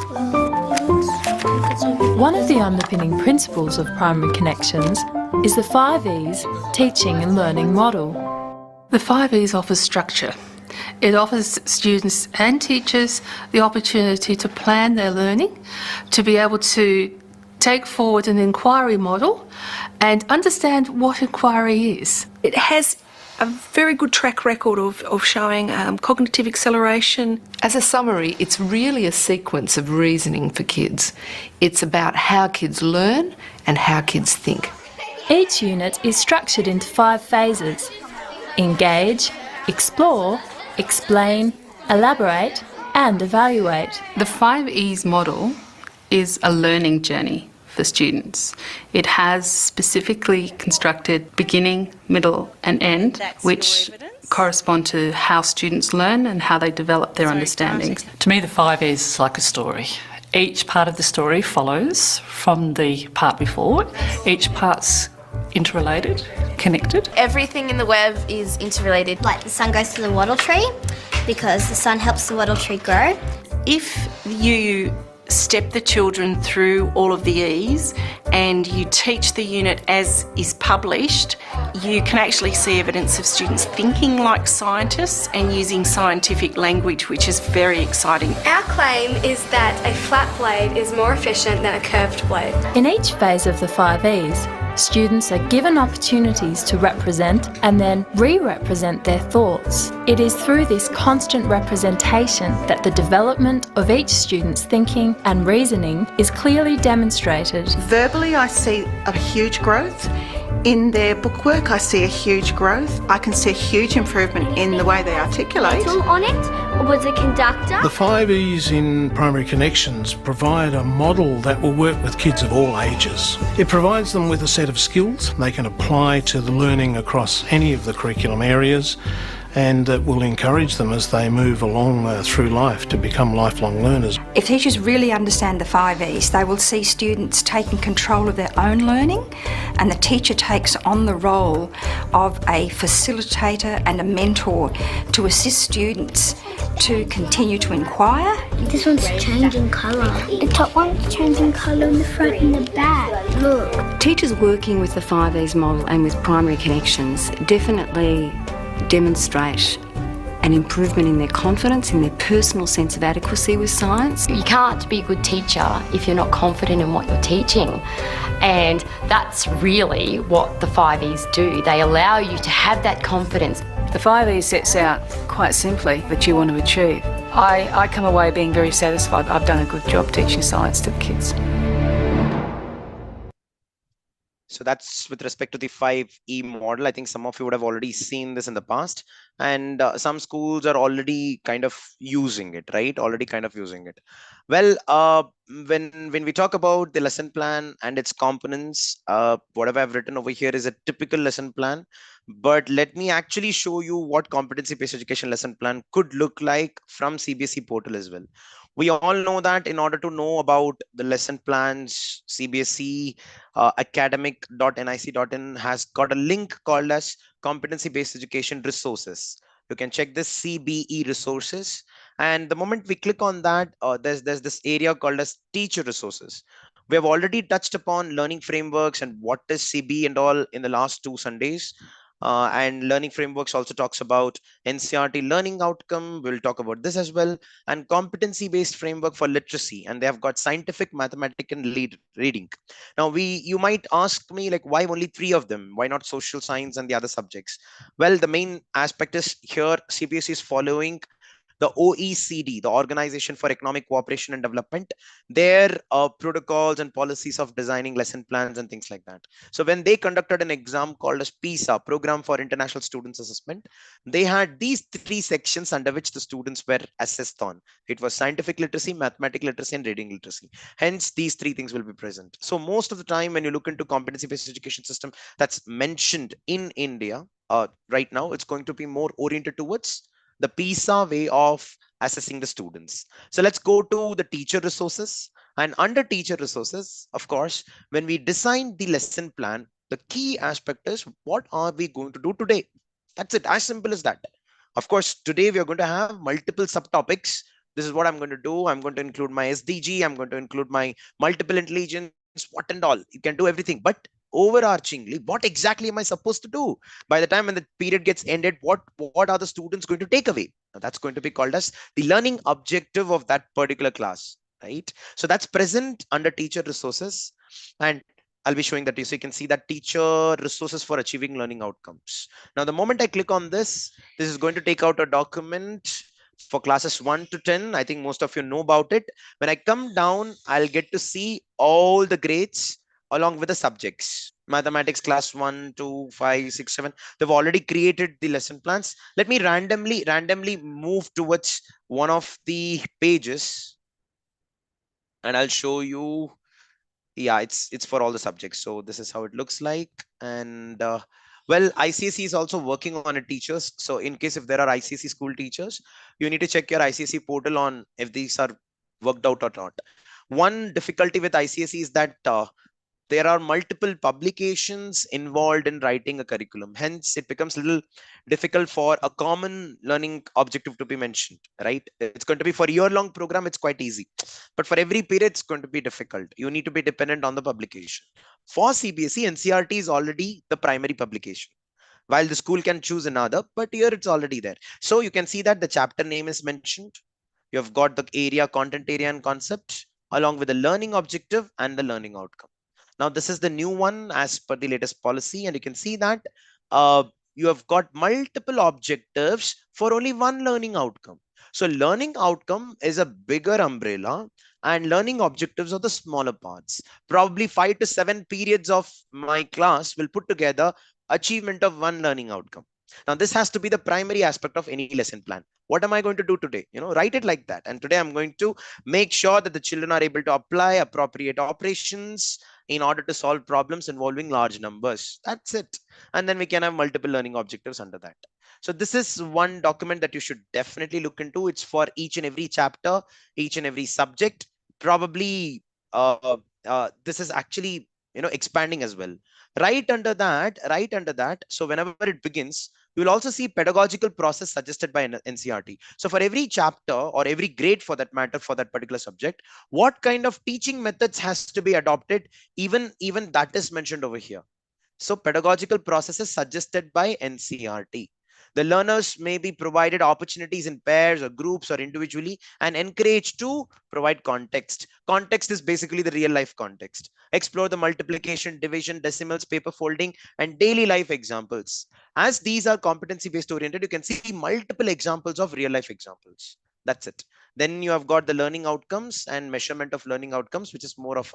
One of the underpinning principles of Primary Connections is the 5Es teaching and learning model. The 5Es offers structure. It offers students and teachers the opportunity to plan their learning, to be able to take forward an inquiry model and understand what inquiry is. It has a very good track record of showing cognitive acceleration. As a summary, it's really a sequence of reasoning for kids. It's about how kids learn and how kids think. Each unit is structured into 5 phases: engage, explore, explain, elaborate, and evaluate. The 5Es model is a learning journey for students. It has specifically constructed beginning, middle and end, which correspond to how students learn and how they develop their understandings. To me, the 5 E's is like a story. Each part of the story follows from the part before it. Each part's interrelated, connected. Everything in the web is interrelated. Like the sun goes to the wattle tree because the sun helps the wattle tree grow. If you step the children through all of the E's and you teach the unit as is published, you can actually see evidence of students thinking like scientists and using scientific language, which is very exciting. Our claim is that a flat blade is more efficient than a curved blade. In each phase of the 5 E's, students are given opportunities to represent and then re-represent their thoughts. It is through this constant representation that the development of each student's thinking and reasoning is clearly demonstrated. Verbally, I see a huge growth. In their bookwork, I see a huge growth. I can see a huge improvement in the way they articulate. On it, or was a conductor? The 5 E's in Primary Connections provide a model that will work with kids of all ages. It provides them with a set of skills they can apply to the learning across any of the curriculum areas, and that will encourage them as they move along through life to become lifelong learners. If teachers really understand the 5 E's, they will see students taking control of their own learning, and the teacher takes on the role of a facilitator and a mentor to assist students to continue to inquire. This one's changing colour. The top one's changing colour in the front and the back. Look. Teachers working with the 5 E's model and with Primary Connections definitely demonstrate an improvement in their confidence, in their personal sense of adequacy with science. You can't be a good teacher if you're not confident in what you're teaching. And that's really what the 5 E's do. They allow you to have that confidence. The 5 E's sets out quite simply what you want to achieve. I come away being very satisfied. I've done a good job teaching science to the kids. So that's with respect to the 5E model. I think some of you would have already seen this in the past, and some schools are already kind of using it, right? Already kind of using it. Well, when we talk about the lesson plan and its components, whatever I've written over here is a typical lesson plan, but let me actually show you what competency-based education lesson plan could look like from CBSE portal as well. We all know that in order to know about the lesson plans, CBSE academic.nic.in has got a link called as competency-based education resources. You can check this CBE resources. And the moment we click on that, there's this area called as teacher resources. We have already touched upon learning frameworks and what is CB and all in the last 2 Sundays. And learning frameworks also talks about NCERT learning outcome. We'll talk about this as well, and competency based framework for literacy, and they have got scientific, mathematical, and reading. Now you might ask me, like, why only 3 of them? Why not social science and the other subjects? Well, the main aspect is here CBSE is following the OECD, the Organization for Economic Cooperation and Development, their protocols and policies of designing lesson plans and things like that. So when they conducted an exam called as PISA, Program for International Students Assessment, they had these 3 sections under which the students were assessed on. It was scientific literacy, mathematical literacy, and reading literacy. Hence, these 3 things will be present. So most of the time when you look into competency-based education system that's mentioned in India, right now, it's going to be more oriented towards the PISA way of assessing the students. So let's go to the teacher resources, and under teacher resources, of course, when we design the lesson plan, the key aspect is what are we going to do today? That's it, as simple as that. Of course, today we are going to have multiple subtopics. This is what I'm going to do. I'm going to include my SDG. I'm going to include my multiple intelligence, what and all. You can do everything, but overarchingly, what exactly am I supposed to do? By the time when the period gets ended, what are the students going to take away? Now, that's going to be called as the learning objective of that particular class, right? So that's present under teacher resources, and I'll be showing that to you. So you can see that teacher resources for achieving learning outcomes. Now, the moment I click on this is going to take out a document for classes 1 to 10. I think most of you know about it. When I come down, I'll get to see all the grades along with the subjects. Mathematics class 1, 2, 5, 6, 7. They've already created the lesson plans. Let me randomly move towards one of the pages, and I'll show you Yeah, it's for all the subjects. So this is how it looks like. And well, ICSE is also working on it, teachers. So in case if there are ICSE school teachers, you need to check your ICSE portal on if these are worked out or not. One difficulty with ICSE is that there are multiple publications involved in writing a curriculum. Hence, it becomes a little difficult for a common learning objective to be mentioned, right? It's going to be for year-long program, it's quite easy. But for every period, it's going to be difficult. You need to be dependent on the publication. For CBSE, NCRT is already the primary publication, while the school can choose another, but here it's already there. So you can see that the chapter name is mentioned. You have got the area, content area and concept, along with the learning objective and the learning outcome. Now, this is the new one as per the latest policy, and you can see that uh, you have got multiple objectives for only one learning outcome. So learning outcome is a bigger umbrella and learning objectives are the smaller parts. Probably 5 to 7 periods of my class will put together achievement of one learning outcome. Now, this has to be the primary aspect of any lesson plan. What am I going to do today? Write it like that. And today I'm going to make sure that the children are able to apply appropriate operations in order to solve problems involving large numbers. That's it. And then we can have multiple learning objectives under that. So this is one document that you should definitely look into. It's for each and every chapter, each and every subject. Probably this is actually expanding as well. Right under that, so whenever it begins, you will also see pedagogical process suggested by NCRT. So for every chapter or every grade for that matter, for that particular subject, what kind of teaching methods has to be adopted, even that is mentioned over here. So pedagogical processes suggested by NCRT. The learners may be provided opportunities in pairs or groups or individually and encouraged to provide context. Context is basically the real life context. Explore the multiplication, division, decimals, paper folding, and daily life examples. As these are competency based oriented, you can see multiple examples of real life examples. That's it. Then you have got the learning outcomes and measurement of learning outcomes, which is more of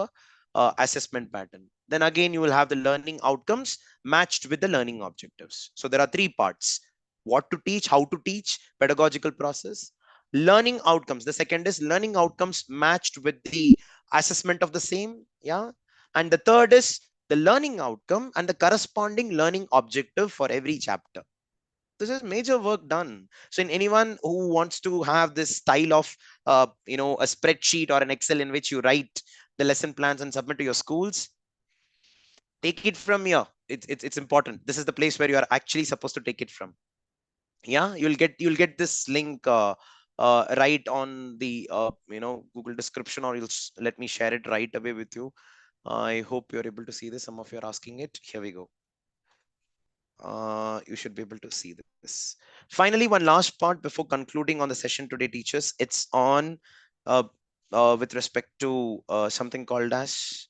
a assessment pattern. Then again, you will have the learning outcomes matched with the learning objectives. So there are three parts: what to teach, how to teach, pedagogical process, learning outcomes. The second is learning outcomes matched with the assessment of the same. Yeah. And the third is the learning outcome and the corresponding learning objective for every chapter. This is major work done. So in anyone who wants to have this style of a spreadsheet or an Excel in which you write the lesson plans and submit to your schools, take it from here. It's important. This is the place where you are actually supposed to take it from. Yeah, you'll get this link right on the Google description, or let me share it right away with you. I hope you're able to see this. Some of you are asking it. Here we go. You should be able to see this. Finally, one last part before concluding on the session today, teachers. It's on with respect to something called as,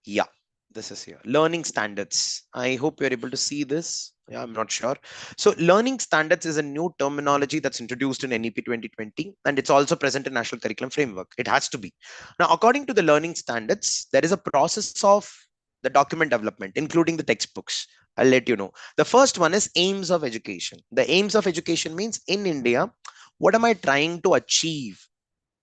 yeah, this is here, learning standards. I hope you're able to see this. Yeah, I'm not sure. So learning standards is a new terminology that's introduced in NEP 2020, and it's also present in National Curriculum Framework. It has to be. Now, according to the learning standards, there is a process of the document development, including the textbooks. I'll let you know. The first one is aims of education. The aims of education means in India, what am I trying to achieve?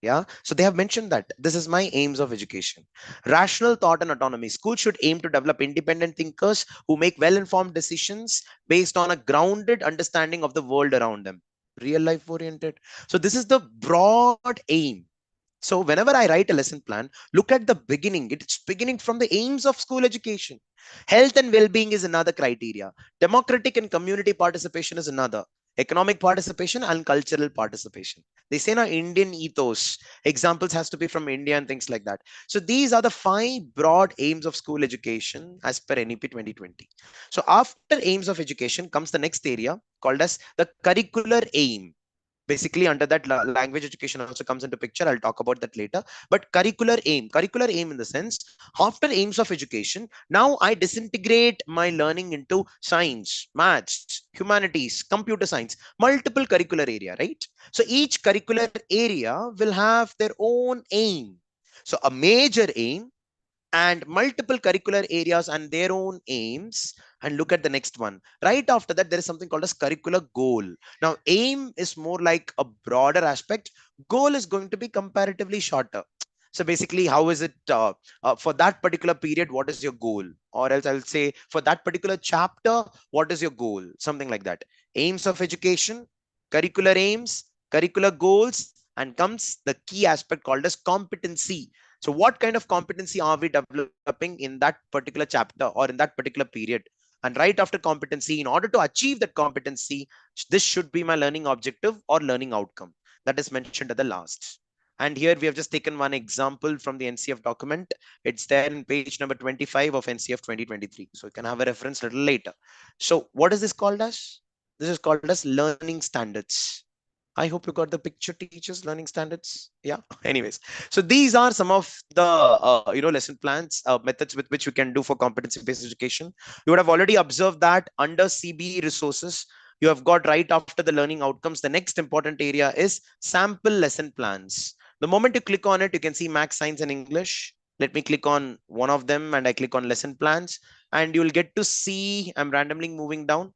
Yeah, so they have mentioned that this is my aims of education. Rational thought and autonomy. School should aim to develop independent thinkers who make well-informed decisions based on a grounded understanding of the world around them. Real life oriented. So this is the broad aim. So whenever I write a lesson plan, look at the beginning. It's beginning from the aims of school education. Health and well-being is another criteria. Democratic and community participation is another. Economic participation and cultural participation. They say now Indian ethos. Examples has to be from India and things like that. So these are the 5 broad aims of school education as per NEP 2020. So after aims of education comes the next area called as the curricular aim. Basically under that, language education also comes into picture. I'll talk about that later. But curricular aim in the sense, after aims of education, now I disintegrate my learning into science, maths, humanities, computer science, multiple curricular area, right? So each curricular area will have their own aim. So a major aim and multiple curricular areas and their own aims. And look at the next one. Right after that, there is something called as curricular goal. Now, aim is more like a broader aspect. Goal is going to be comparatively shorter. So basically, how is it for that particular period? What is your goal? Or else I'll say for that particular chapter, what is your goal? Something like that. Aims of education, curricular aims, curricular goals, and comes the key aspect called as competency. So what kind of competency are we developing in that particular chapter or in that particular period? And right after competency, in order to achieve that competency, this should be my learning objective or learning outcome that is mentioned at the last. And here we have just taken one example from the NCF document. It's there in page number 25 of NCF 2023. So you can have a reference a little later. So what is this called as? This is called as learning standards. I hope you got the picture, teachers. Learning standards. Yeah. Anyways, so these are some of the lesson plans, methods with which we can do for competency-based education. You would have already observed that under CBE resources, you have got right after the learning outcomes. The next important area is sample lesson plans. The moment you click on it, you can see math, science, and English. Let me click on one of them, and I click on lesson plans, and you will get to see. I'm randomly moving down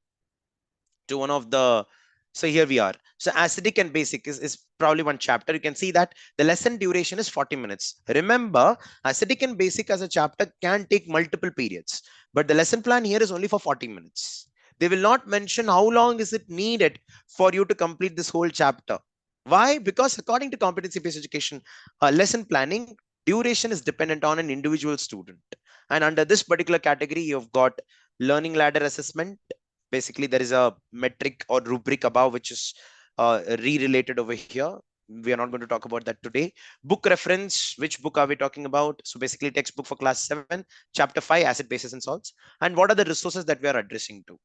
to one of the. So here we are. So acidic and basic is probably one chapter. You can see that the lesson duration is 40 minutes. Remember, acidic and basic as a chapter can take multiple periods, but the lesson plan here is only for 40 minutes. They will not mention how long is it needed for you to complete this whole chapter. Why? Because according to competency-based education, lesson planning duration is dependent on an individual student. And under this particular category, you've got learning ladder assessment. Basically, there is a metric or rubric above which is re-related over here. We are not going to talk about that today. Book reference, which book are we talking about? So basically textbook for class 7, chapter 5, acid bases and salts. And what are the resources that we are addressing to?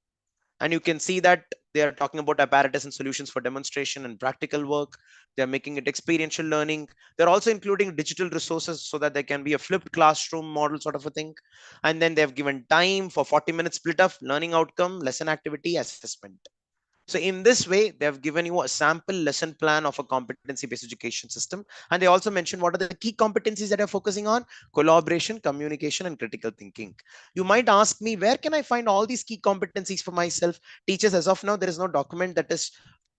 And you can see that they are talking about apparatus and solutions for demonstration and practical work. They're making it experiential learning. They're also including digital resources so that there can be a flipped classroom model sort of a thing. And then they've given time for 40 minutes split up, learning outcome, lesson activity, assessment. So in this way, they have given you a sample lesson plan of a competency-based education system. And they also mention what are the key competencies that are focusing on: collaboration, communication, and critical thinking. You might ask me, where can I find all these key competencies for myself? Teachers, as of now, there is no document that is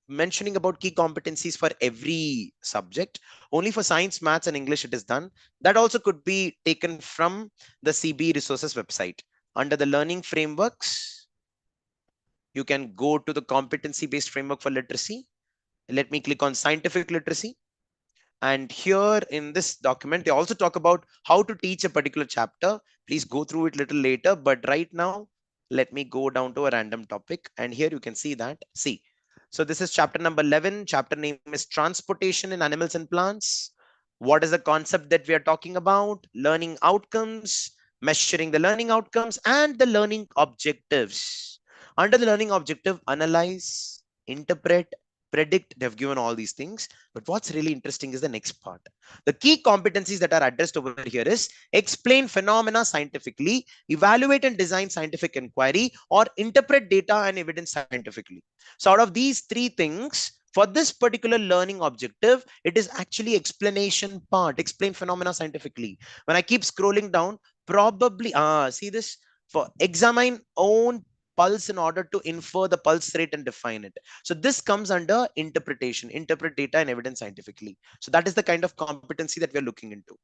mentioning about key competencies for every subject. Only for science, maths, and English it is done. That also could be taken from the CB resources website. Under the learning frameworks, you can go to the competency-based framework for literacy. Let me click on scientific literacy. And here in this document, they also talk about how to teach a particular chapter. Please go through it a little later. But right now, let me go down to a random topic. And here you can see that. See, so this is chapter number 11. Chapter name is Transportation in Animals and Plants. What is the concept that we are talking about? Learning outcomes, measuring the learning outcomes, and the learning objectives. Under the learning objective, analyze, interpret, predict. They've given all these things. But what's really interesting is the next part. The key competencies that are addressed over here is explain phenomena scientifically, evaluate and design scientific inquiry, or interpret data and evidence scientifically. So out of these three things, for this particular learning objective, it is actually explanation part, explain phenomena scientifically. When I keep scrolling down, probably, see this, for examine own pulse in order to infer the pulse rate and define it. So this comes under interpretation, interpret data and evidence scientifically. So that is the kind of competency that we're looking into.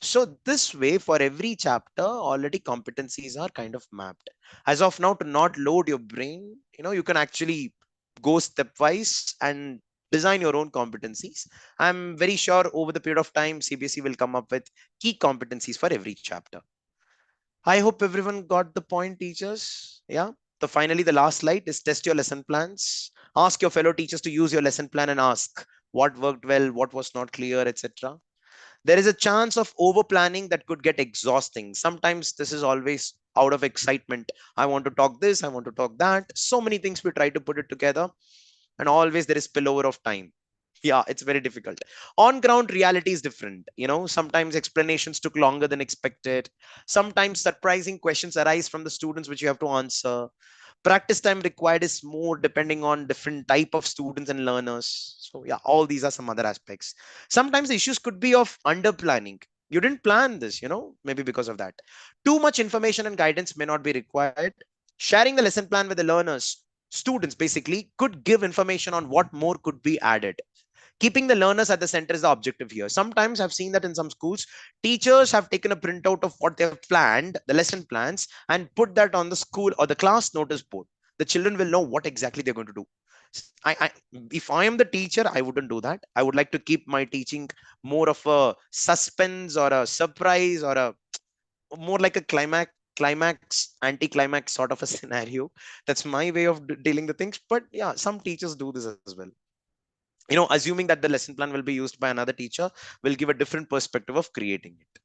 So this way, for every chapter, already competencies are kind of mapped. As of now, to not load your brain, you can actually go stepwise and design your own competencies. I'm very sure over the period of time, CBSE will come up with key competencies for every chapter. I hope everyone got the point, teachers. Yeah. So finally, the last slide is test your lesson plans. Ask your fellow teachers to use your lesson plan and ask what worked well, what was not clear, etc. There is a chance of over planning that could get exhausting. Sometimes this is always out of excitement. I want to talk this, I want to talk that. So many things we try to put it together, and always there is spillover of time. Yeah, it's very difficult. On ground reality is different. Sometimes explanations took longer than expected. Sometimes surprising questions arise from the students which you have to answer. Practice time required is more depending on different type of students and learners. So yeah, all these are some other aspects. Sometimes the issues could be of under planning. You didn't plan this, maybe because of that. Too much information and guidance may not be required. Sharing the lesson plan with the learners, students basically, could give information on what more could be added. Keeping the learners at the center is the objective here. Sometimes I've seen that in some schools, teachers have taken a printout of what they have planned, the lesson plans, and put that on the school or the class notice board. The children will know what exactly they're going to do. If I am the teacher, I wouldn't do that. I would like to keep my teaching more of a suspense or a surprise or a more like a climax anti-climax sort of a scenario. That's my way of dealing the things. But yeah, some teachers do this as well. Assuming that the lesson plan will be used by another teacher will give a different perspective of creating it.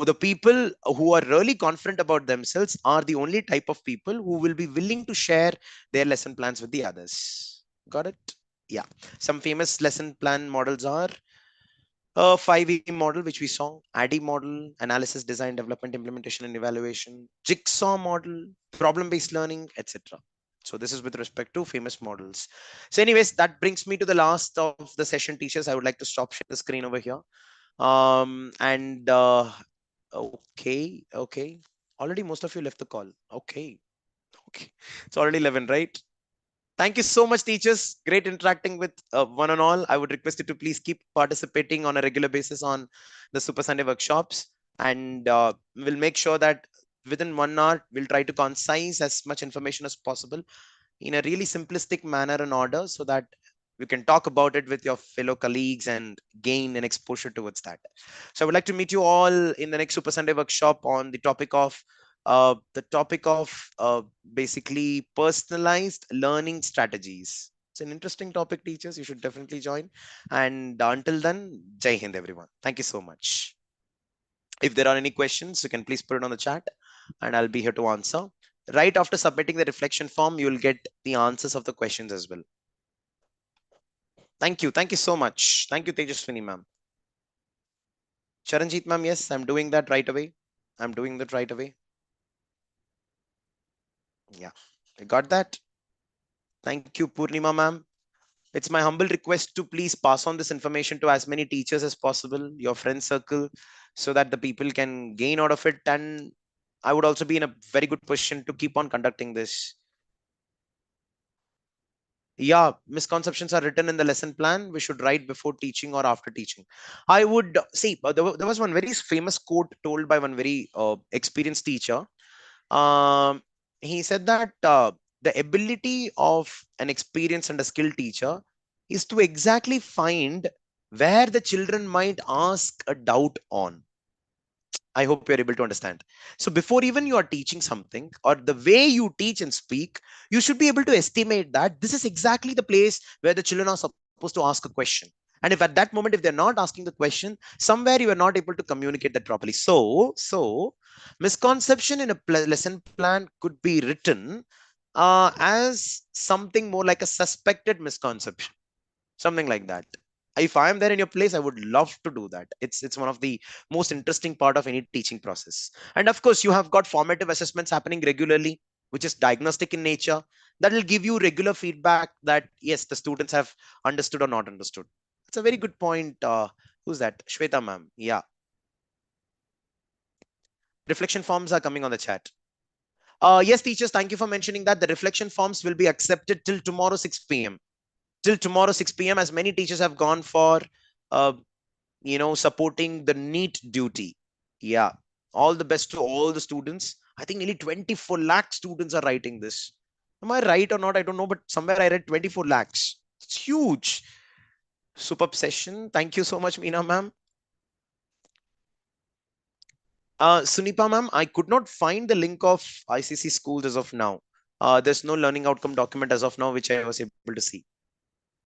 The people who are really confident about themselves are the only type of people who will be willing to share their lesson plans with the others. Got it? Yeah. Some famous lesson plan models are 5E model, which we saw, ADDIE model, analysis, design, development, implementation, and evaluation, jigsaw model, problem-based learning, etc. So this is with respect to famous models. So anyways, that brings me to the last of the session, teachers. I would like to stop share the screen over here. Okay. Already most of you left the call. Okay. It's already 11, right? Thank you so much, teachers. Great interacting with one and all. I would request you to please keep participating on a regular basis on the Super Sunday workshops. And we'll make sure that within 1 hour, we'll try to concise as much information as possible in a really simplistic manner and order so that you can talk about it with your fellow colleagues and gain an exposure towards that. So I would like to meet you all in the next Super Sunday workshop on the topic of basically personalized learning strategies. It's an interesting topic, teachers. You should definitely join. And until then, Jai Hind, everyone. Thank you so much. If there are any questions, you can please put it on the chat and I'll be here to answer. Right after submitting the reflection form, you will get the answers of the questions as well. Thank you. Thank you so much. Thank you, Tejaswini ma'am. Charanjit ma'am, yes, I'm doing that right away. Yeah, I got that. Thank you, Purnima ma'am. It's my humble request to please pass on this information to as many teachers as possible, your friend circle, so that the people can gain out of it. And I would also be in a very good position to keep on conducting this. Yeah, misconceptions are written in the lesson plan. We should write before teaching or after teaching. I would see, there was one very famous quote told by one very experienced teacher. He said that the ability of an experienced and a skilled teacher is to exactly find where the children might ask a doubt on. I hope you're able to understand. So before even you are teaching something or the way you teach and speak, you should be able to estimate that this is exactly the place where the children are supposed to ask a question. And if at that moment, if they're not asking the question, somewhere you are not able to communicate that properly. So misconception in a lesson plan could be written as something more like a suspected misconception, something like that. If I am there in your place, I would love to do that. It's one of the most interesting part of any teaching process. And of course, you have got formative assessments happening regularly, which is diagnostic in nature. That will give you regular feedback that yes, the students have understood or not understood. It's a very good point. Who's that? Shweta ma'am. Yeah. Reflection forms are coming on the chat. Yes, teachers, thank you for mentioning that. The reflection forms will be accepted till tomorrow 6 p.m. Till tomorrow 6 p.m. as many teachers have gone for supporting the NEET duty. Yeah, all the best to all the students. I think nearly 24 lakh students are writing this. Am I right or not? I don't know, but somewhere I read 24 lakhs. It's huge. Superb session. Thank you so much, Meena ma'am. Sunipa ma'am, I could not find the link of ICC schools as of now. There's no learning outcome document as of now, which I was able to see.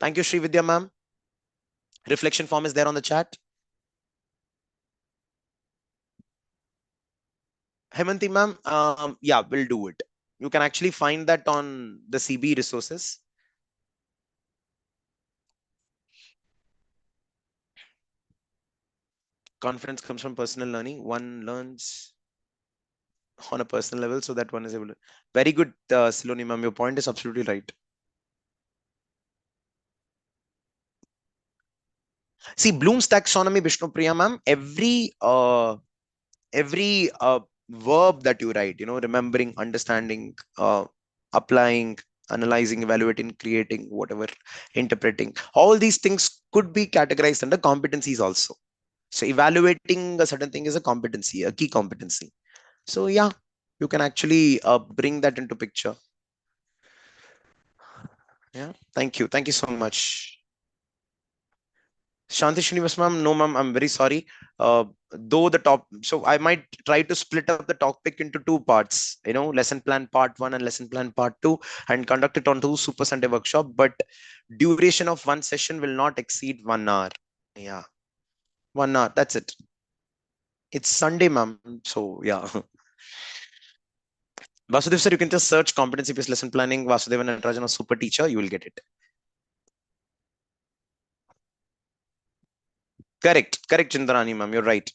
Thank you, Srividya ma'am. Reflection form is there on the chat. Hemanti ma'am, yeah, we'll do it. You can actually find that on the CB resources. Confidence comes from personal learning. One learns on a personal level, so that one is able to. Very good, Siloni ma'am. Your point is absolutely right. See, Bloom's taxonomy, Vishnu Priya ma'am, every verb that you write, remembering, understanding, applying, analyzing, evaluating, creating, whatever, interpreting. All these things could be categorized under competencies also. So evaluating a certain thing is a competency, a key competency. So yeah, you can actually bring that into picture. Yeah, thank you. Thank you so much. Shanti Srinivas ma'am, no ma'am, I'm very sorry. Though the top, so I might try to split up the topic into two parts, lesson plan part 1 and lesson plan part 2, and conduct it on 2 Super Sunday workshop, but duration of one session will not exceed 1 hour. Yeah, 1 hour, that's it. It's Sunday, ma'am, so yeah. Vasudev sir, you can just search competency based lesson planning, Vasudev and Natarajan or super teacher, you will get it. Correct, Chindarani ma'am, you're right.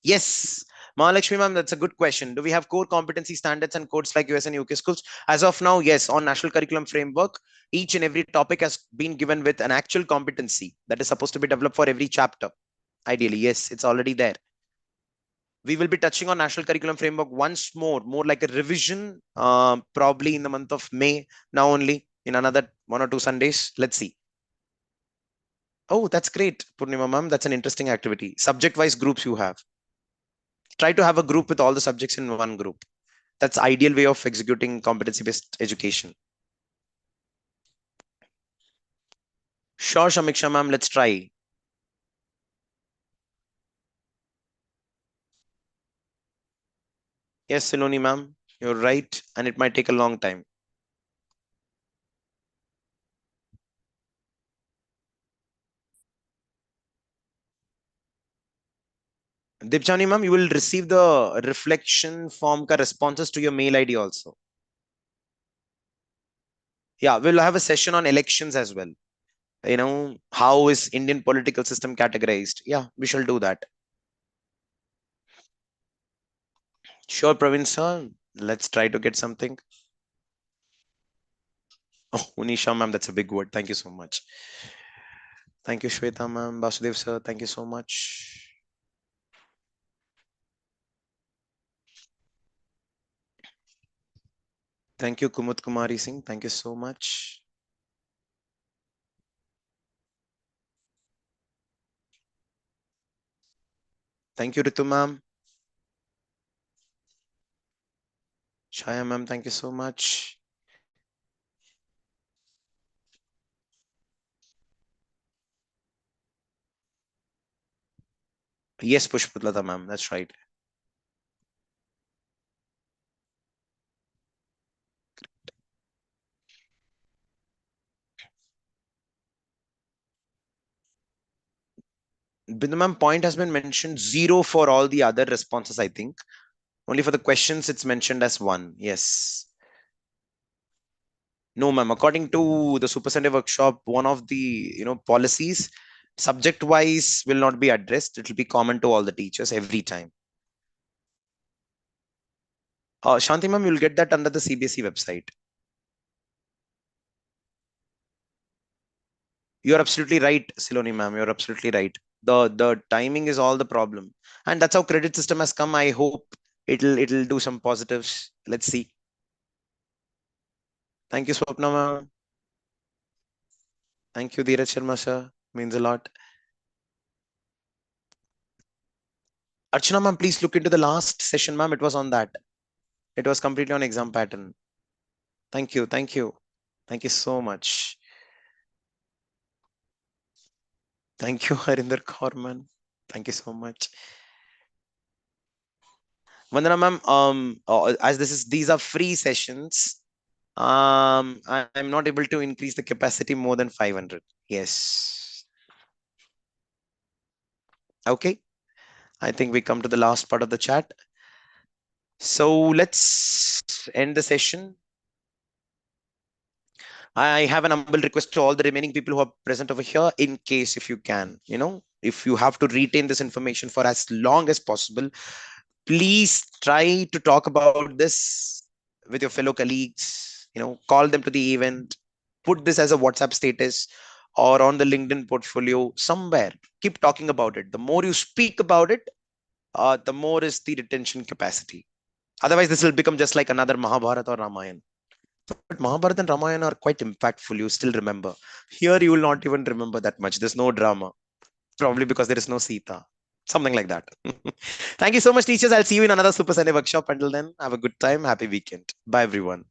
Yes, Mahalakshmi ma'am, that's a good question. Do we have core competency standards and codes like US and UK schools? As of now, yes, on National Curriculum Framework, each and every topic has been given with an actual competency that is supposed to be developed for every chapter. Ideally, yes, it's already there. We will be touching on National Curriculum Framework once more like a revision, probably in the month of May, now only in another 1 or 2 Sundays. Let's see. Oh, that's great, Purnima ma'am. That's an interesting activity. Subject-wise groups you have. Try to have a group with all the subjects in one group. That's ideal way of executing competency-based education. Sure, Shamiksha ma'am, let's try. Yes, Siloni ma'am, you're right, and it might take a long time. Dipchani ma'am, you will receive the reflection form ka responses to your mail ID also. Yeah, we'll have a session on elections as well. How is Indian political system categorized? Yeah, we shall do that. Sure, Praveen sir. Let's try to get something. Oh, Unisha ma'am, that's a big word. Thank you so much. Thank you, Shweta ma'am. Basudev sir, thank you so much. Thank you, Kumut Kumari Singh. Thank you so much. Thank you, Ritu ma'am. Shaya ma'am, thank you so much. Yes, Pushpatlata ma'am, that's right. Bindu ma'am, point has been mentioned 0 for all the other responses, I think. Only for the questions, it's mentioned as 1. Yes. No, ma'am. According to the Super Sunday workshop, one of the policies, subject-wise, will not be addressed. It will be common to all the teachers every time. Shanti ma'am, you'll get that under the CBSE website. You're absolutely right, Siloni ma'am. You're absolutely right. The timing is all the problem, and that's how credit system has come. I hope it'll do some positives. Let's see. Thank you, Swapna ma'am. Thank you, Dheeraj Sharma sir. Means a lot. Archana ma'am, please look into the last session, ma'am. It was on that. It was completely on exam pattern. Thank you. Thank you. Thank you so much. Thank you, Harinder Kaur. Thank you so much. Vandana ma'am, as these are free sessions, I'm not able to increase the capacity more than 500. Yes. Okay. I think we come to the last part of the chat. So let's end the session. I have an humble request to all the remaining people who are present over here, in case if you can, if you have to retain this information for as long as possible, please try to talk about this with your fellow colleagues, call them to the event, put this as a WhatsApp status or on the LinkedIn portfolio somewhere. Keep talking about it. The more you speak about it, the more is the retention capacity. Otherwise, this will become just like another Mahabharata or Ramayana. But Mahabharata and Ramayana are quite impactful. You still remember. Here, you will not even remember that much. There's no drama. Probably because there is no Sita. Something like that. Thank you so much, teachers. I'll see you in another Super Sunday workshop. Until then, have a good time. Happy weekend. Bye, everyone.